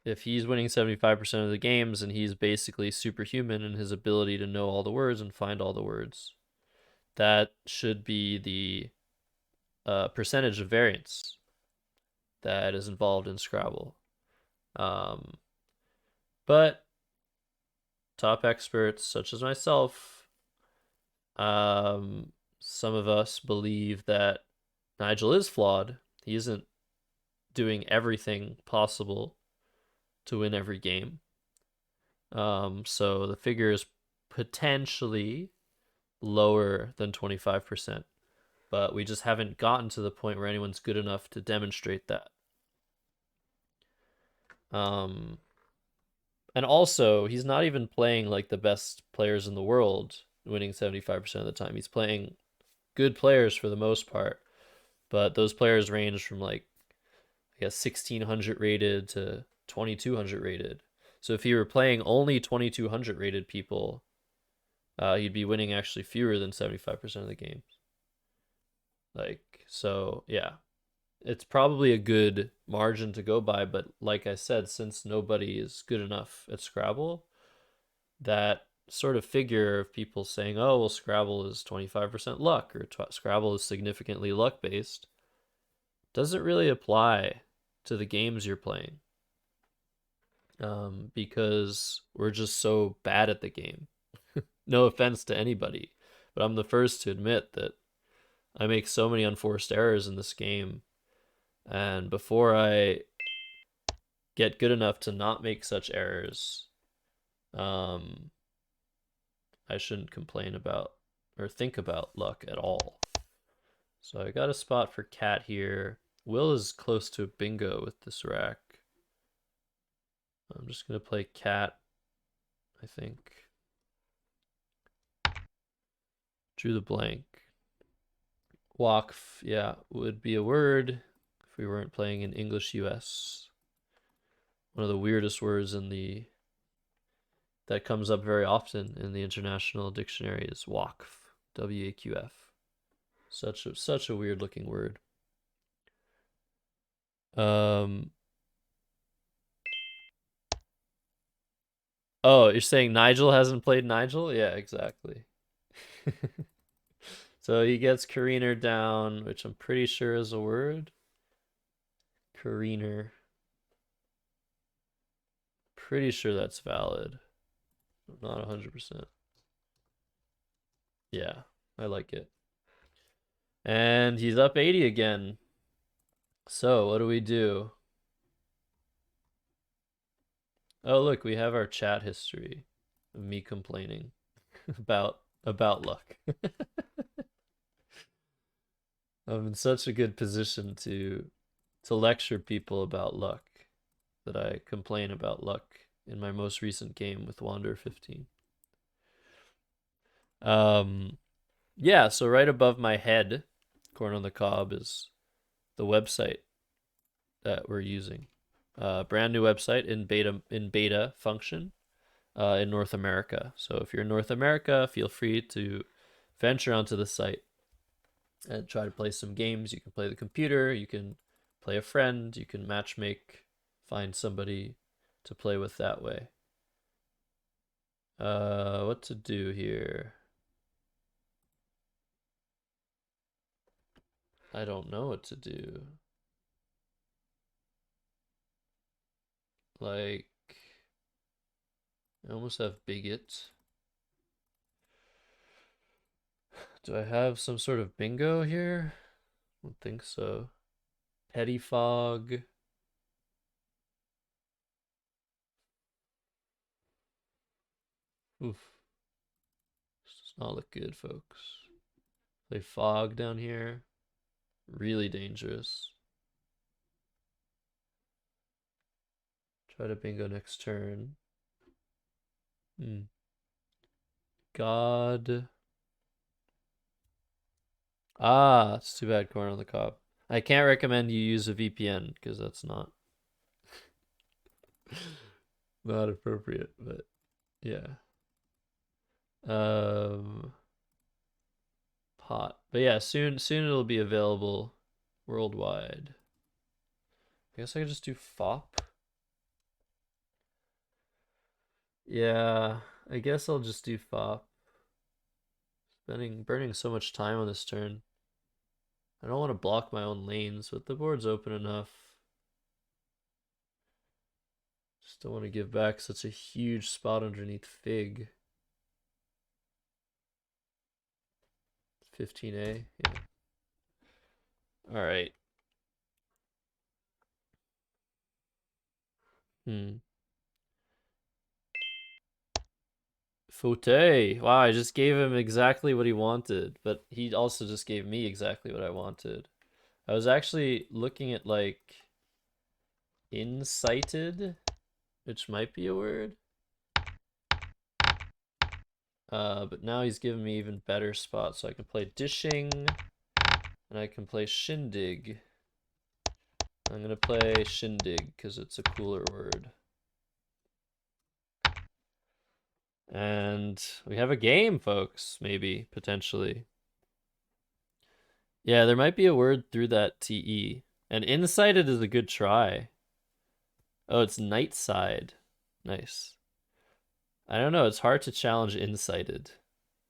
if he's winning 75% of the games and he's basically superhuman in his ability to know all the words and find all the words, that should be the percentage of variance that is involved in Scrabble. Um, but top experts, such as myself, some of us believe that Nigel is flawed. He isn't doing everything possible to win every game. So the figure is potentially lower than 25%, but we just haven't gotten to the point where anyone's good enough to demonstrate that. Um, and also, he's not even playing like the best players in the world, winning 75% of the time. He's playing good players for the most part, but those players range from like, I guess, 1600 rated to 2200 rated. So if he were playing only 2200 rated people, he'd be winning actually fewer than 75% of the games. Like, so yeah, it's probably a good margin to go by, but like I said, since nobody is good enough at Scrabble, that sort of figure of people saying, oh, well, Scrabble is 25% luck or Scrabble is significantly luck based doesn't really apply to the games you're playing, because we're just so bad at the game. No offense to anybody, but I'm the first to admit that I make so many unforced errors in this game. And before I get good enough to not make such errors, um, I shouldn't complain about or think about luck at all. So I got a spot for cat here. Will is close to a bingo with this rack. I'm just going to play cat, I think. Drew the blank. Wakf, yeah, would be a word if we weren't playing in English US. One of the weirdest words in the that comes up very often in the International Dictionary is Waqf, W-A-Q-F. Such a weird looking word. Um. Oh, you're saying Nigel hasn't played Nigel? Yeah, exactly. So he gets careener down, which I'm pretty sure is a word. Careener. Pretty sure that's valid. Not 100%. Yeah, I like it. And he's up 80 again. So what do we do? Oh, look, we have our chat history of me complaining about luck. I'm in such a good position to lecture people about luck that I complain about luck in my most recent game with Wander 15. Yeah, so right above my head, corn on the cob, is the website that we're using. Brand new website in beta function in North America. So if you're in North America, feel free to venture onto the site and try to play some games. You can play the computer, you can play a friend, you can matchmake, find somebody to play with that way. What to do here? I don't know what to do. Like, I almost have bigot. Do I have some sort of bingo here? I don't think so. Petty fog. Oof. This does not look good, folks. Play fog down here. Really dangerous. Try to bingo next turn. God. Ah, it's too bad corn on the cob. I can't recommend you use a VPN because that's not not appropriate, but yeah. Um Pot. But yeah, soon it'll be available worldwide. I guess I could just do FOP. Yeah, I guess I'll just do FOP. Burning so much time on this turn. I don't want to block my own lanes, but the board's open enough. Just don't want to give back such a huge spot underneath Fig. 15A, yeah. All right. Faute. Wow, I just gave him exactly what he wanted, but he also just gave me exactly what I wanted. I was actually looking at like incited, which might be a word. But now he's giving me even better spots, so I can play dishing, and I can play shindig. I'm gonna play shindig because it's a cooler word. And we have a game, folks, maybe, potentially. Yeah, there might be a word through that TE. And incited is a good try. Oh, it's night side. Nice. I don't know, it's hard to challenge incited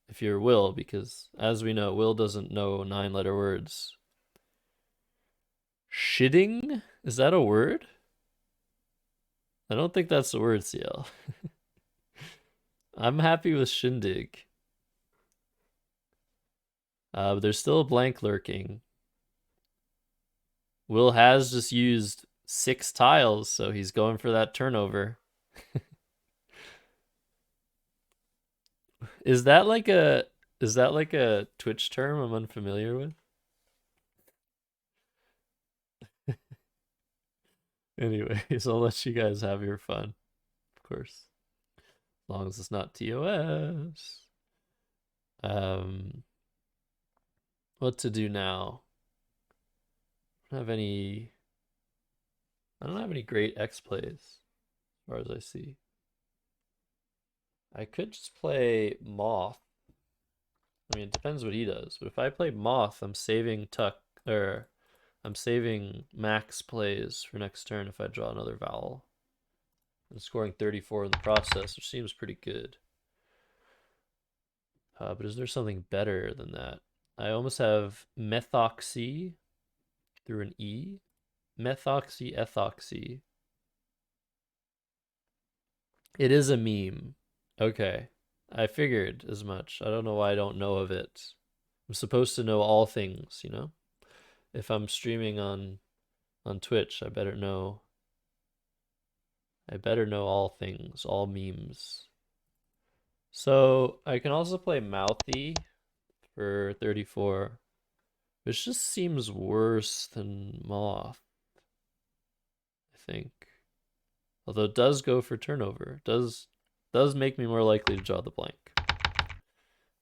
if you're Will, because as we know, Will doesn't know 9-letter words. Shitting? Is that a word? I don't think that's the word, CL. I'm happy with shindig. But there's still a blank lurking. Will has just used 6 tiles, so he's going for that turnover. Is that like a Twitch term I'm unfamiliar with? Anyways, I'll let you guys have your fun, of course. As long as it's not TOS. Um, what to do now? I don't have any great X plays, as far as I see. I could just play Moth. I mean, it depends what he does, but if I play Moth, I'm saving I'm saving max plays for next turn if I draw another vowel. I'm scoring 34 in the process, which seems pretty good. But is there something better than that? I almost have methoxy through an E. Methoxy, ethoxy. It is a meme. Okay. I figured as much. I don't know why I don't know of it. I'm supposed to know all things, you know? If I'm streaming on Twitch, I better know all things, all memes. So I can also play Mouthy for 34, which just seems worse than Moth, I think. Although it does go for turnover. Does make me more likely to draw the blank.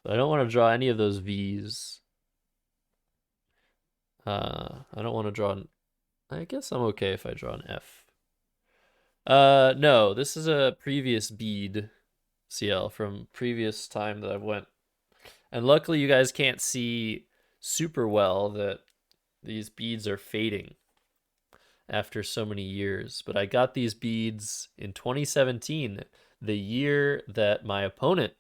But I don't want to draw any of those V's. I don't want to draw an... I guess I'm okay if I draw an F. No, this is a previous bead CL from previous time that I went. And luckily you guys can't see super well that these beads are fading after so many years. But I got these beads in 2017, the year that my opponent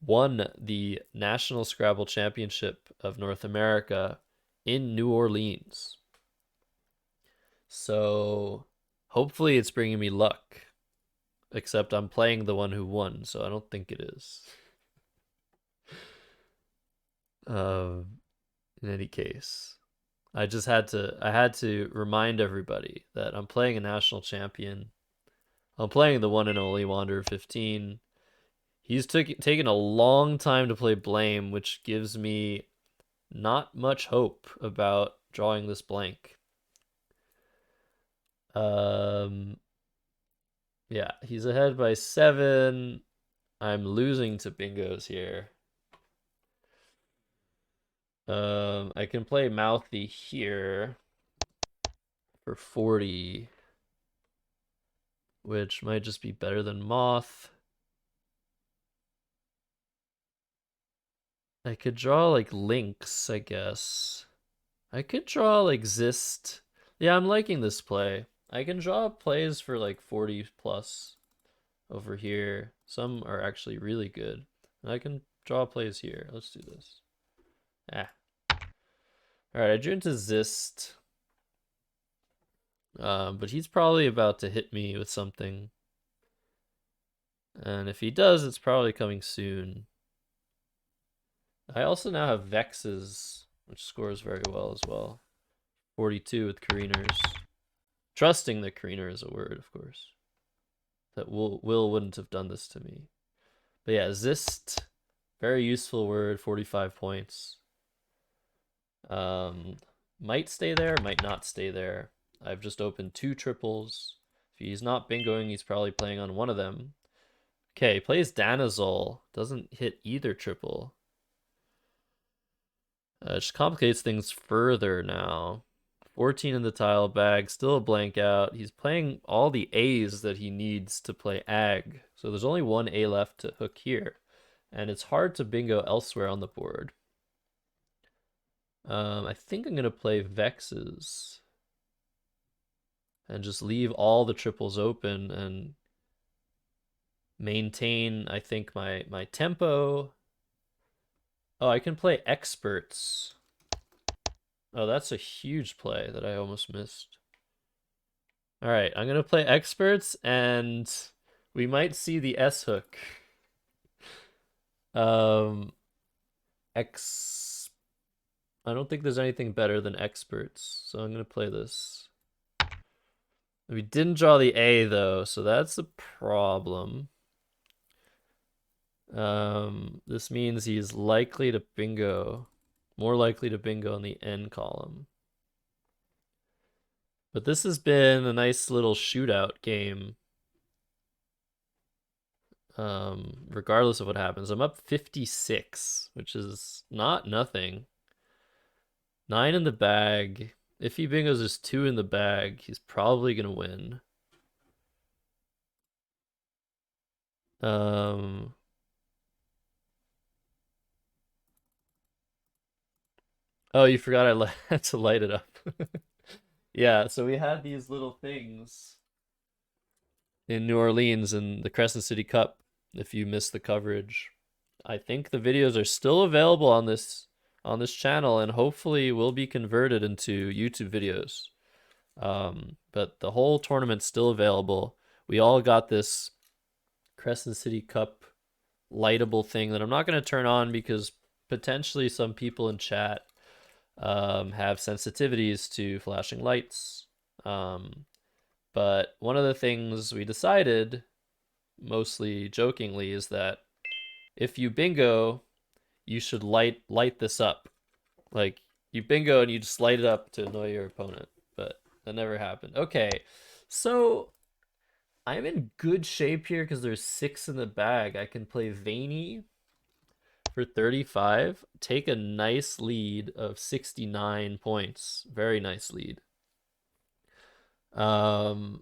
won the National Scrabble Championship of North America in New Orleans. So hopefully it's bringing me luck. Except I'm playing the one who won, so I don't think it is. In any case, I had to remind everybody that I'm playing a national champion. I'm playing the one and only Wanderer 15. He's taken a long time to play Blame, which gives me not much hope about drawing this blank. Yeah, he's ahead by 7. I'm losing to bingos here. I can play mouthy here for 40, which might just be better than moth. I could draw like lynx, I guess. I could draw like Zist. Yeah, I'm liking this play. I can draw plays for like 40 plus over here. Some are actually really good. And I can draw plays here. Let's do this. Ah. Alright, I drew into Zist. But he's probably about to hit me with something. And if he does, it's probably coming soon. I also now have Vexes, which scores very well as well. 42 with Careeners. Trusting that Careener is a word, of course. That Will wouldn't have done this to me. But yeah, Zist, very useful word, 45 points. Might stay there, might not stay there. I've just opened 2 triples. If he's not bingoing, he's probably playing on one of them. Okay, plays Danazol. Doesn't hit either triple. It just complicates things further now. 14 in the tile bag, still a blank out. He's playing all the A's that he needs to play Ag. So there's only one A left to hook here. And it's hard to bingo elsewhere on the board. I think I'm going to play Vexes. And just leave all the triples open and maintain, I think, my tempo. Oh, I can play Experts. Oh, that's a huge play that I almost missed. All right, I'm going to play Experts, and we might see the S hook. X. I don't think there's anything better than Experts, so I'm going to play this. We didn't draw the A, though, so that's a problem. This means he's likely to bingo. More likely to bingo in the N column. But this has been a nice little shootout game. Regardless of what happens. I'm up 56, which is not nothing. 9 in the bag. If he bingos his 2 in the bag, he's probably gonna win. Oh, you forgot I had to light it up. Yeah, so we had these little things in New Orleans in the Crescent City Cup. If you missed the coverage, I think the videos are still available on this channel and hopefully will be converted into YouTube videos. But the whole tournament's still available. We all got this Crescent City Cup lightable thing that I'm not going to turn on because potentially some people in chat have sensitivities to flashing lights. But one of the things we decided, mostly jokingly, is that if you bingo, you should light this up. Like, you bingo and you just light it up to annoy your opponent. But that never happened. Okay, so I'm in good shape here because there's 6 in the bag. I can play Veiny for 35, take a nice lead of 69 points. Very nice lead. And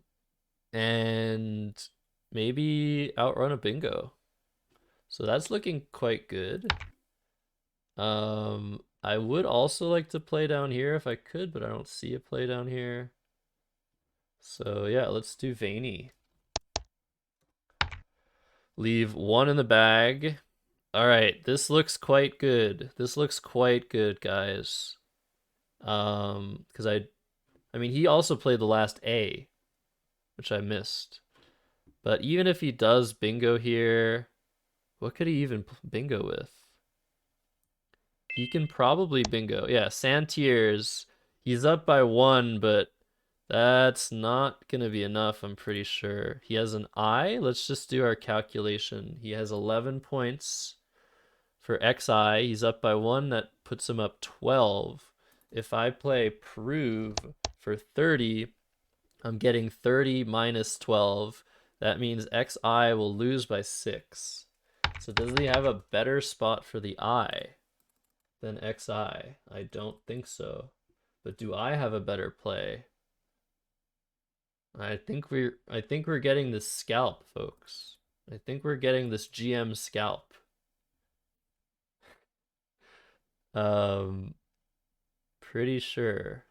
maybe outrun a bingo. So that's looking quite good. I would also like to play down here if I could, but I don't see a play down here. So yeah, let's do Veiny. Leave 1 in the bag. All right, this looks quite good. This looks quite good, guys. Because I mean, he also played the last A, which I missed. But even if he does bingo here, what could he even bingo with? He can probably bingo. Yeah, Santiers. He's up by 1, but that's not going to be enough, I'm pretty sure. He has an I. Let's just do our calculation. He has 11 points for XI. He's up by 1. That puts him up 12. If I play prove for 30, I'm getting 30 minus 12. That means XI will lose by 6. So does he have a better spot for the I than XI? I don't think so. But do I have a better play? I think we're getting this scalp, folks. I think we're getting this GM scalp. Um, pretty sure.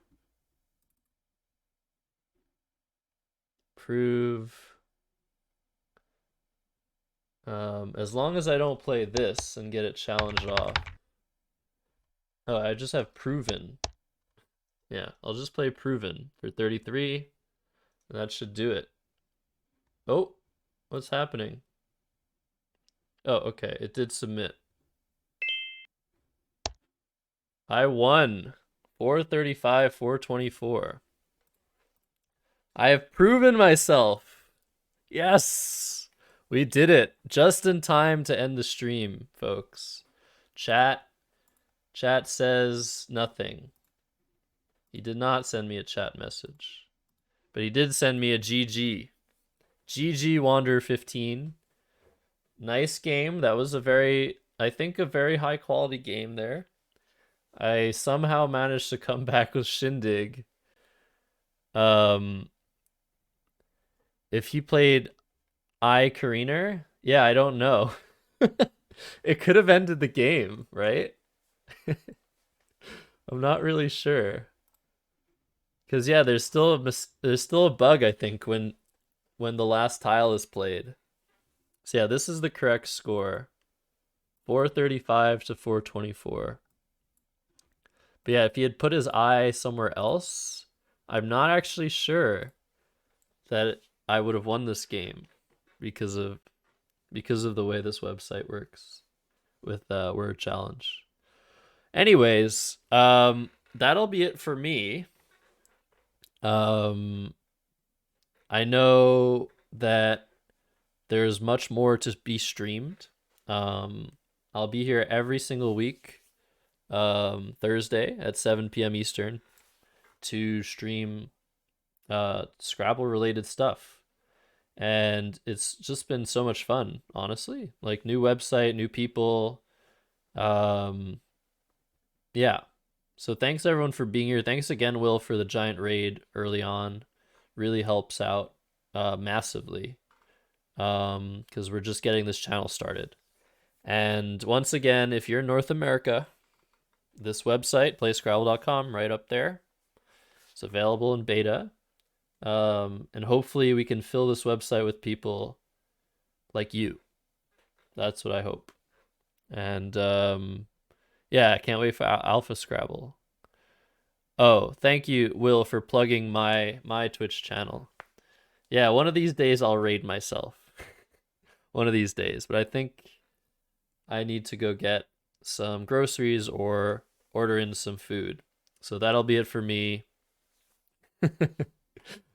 Prove. As long as I don't play this and get it challenged off. Oh, I just have proven. Yeah, I'll just play proven for 33, and that should do it. Oh, what's happening? Oh, okay, it did submit. I won. 435, 424. I have proven myself. Yes. We did it just in time to end the stream, folks. Chat says nothing. He did not send me a chat message. But he did send me a GG. GG Wander 15. Nice game. That was I think a very high quality game there. I somehow managed to come back with Shindig. If he played Kariner, yeah, I don't know. It could have ended the game, right? I'm not really sure. Cause yeah, there's still a bug I think when the last tile is played. So yeah, this is the correct score. 435 to 424. But yeah, if he had put his eye somewhere else, I'm not actually sure that I would have won this game because of the way this website works with word challenge. Anyways, that'll be it for me. I know that there's much more to be streamed. I'll be here every single week, Thursday at 7 p.m. Eastern to stream Scrabble related stuff. And it's just been so much fun, honestly. Like new website, new people. Yeah. So thanks everyone for being here. Thanks again, Will, for the giant raid early on. Really helps out massively. Because we're just getting this channel started. And once again, if you're in North America, this website, playscrabble.com, right up there. It's available in beta. And hopefully we can fill this website with people like you. That's what I hope. And yeah, I can't wait for Alpha Scrabble. Oh, thank you, Will, for plugging my Twitch channel. Yeah, one of these days I'll raid myself. One of these days, but I think I need to go get some groceries or order in some food. So that'll be it for me.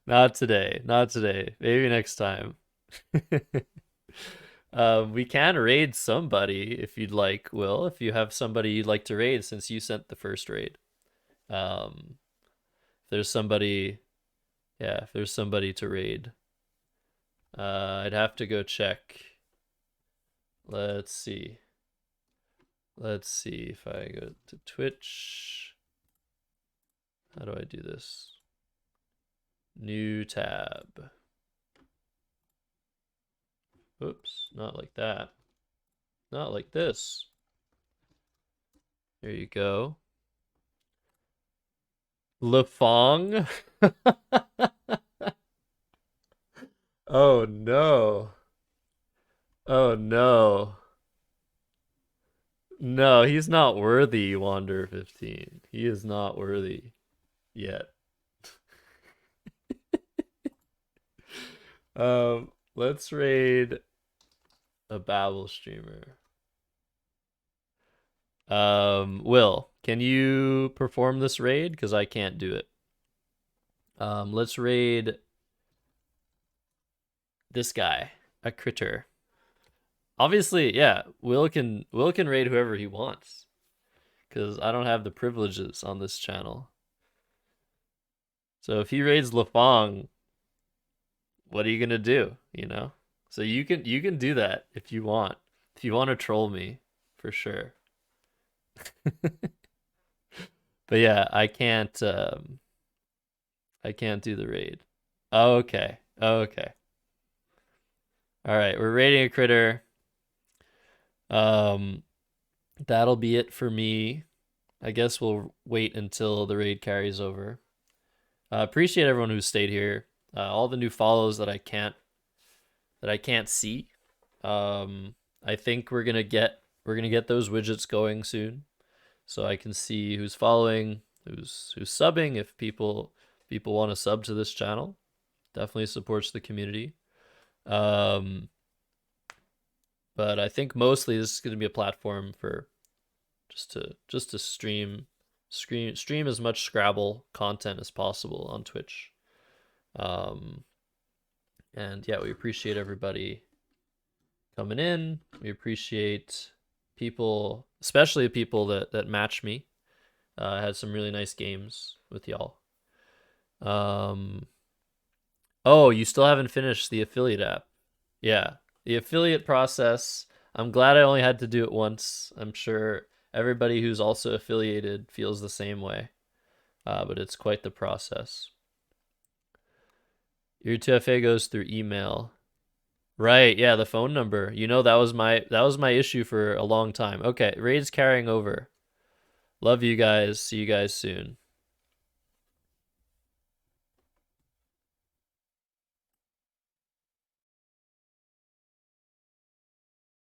Not today. Not today. Maybe next time. We can raid somebody if you'd like, Will, if you have somebody you'd like to raid since you sent the first raid. If there's somebody, yeah, if there's somebody to raid. I'd have to go check. Let's see. Let's see if I go to Twitch. How do I do this? New tab. Oops, not like that. Not like this. There you go. Lefong? Oh no. Oh no. No, he's not worthy, Wander 15. He is not worthy yet. Let's raid a Babel streamer. Will, can you perform this raid? Because I can't do it. Let's raid this guy, a critter. Obviously, yeah, Will can raid whoever he wants. Because I don't have the privileges on this channel. So if he raids Lafong, what are you gonna do? You know? So you can do that if you want. If you want to troll me, for sure. But yeah, I can't do the raid. Okay. Okay. All right, we're raiding a critter. Um, that'll be it for me. I guess we'll wait until the raid carries over. Appreciate everyone who stayed here. All the new follows that I can't see. Um, I think we're gonna get those widgets going soon, so I can see who's following, who's subbing. If people want to sub to this channel, definitely supports the community. Um, but I think mostly this is gonna be a platform for just to stream as much Scrabble content as possible on Twitch. Um, and yeah, we appreciate everybody coming in. We appreciate people, especially people that match me. I had some really nice games with y'all. Um, oh, you still haven't finished the affiliate app. Yeah, the affiliate process. I'm glad I only had to do it once. I'm sure everybody who's also affiliated feels the same way. But it's quite the process. Your 2FA goes through email. Right, yeah, the phone number. You know that was my issue for a long time. Okay, raid's carrying over. Love you guys. See you guys soon.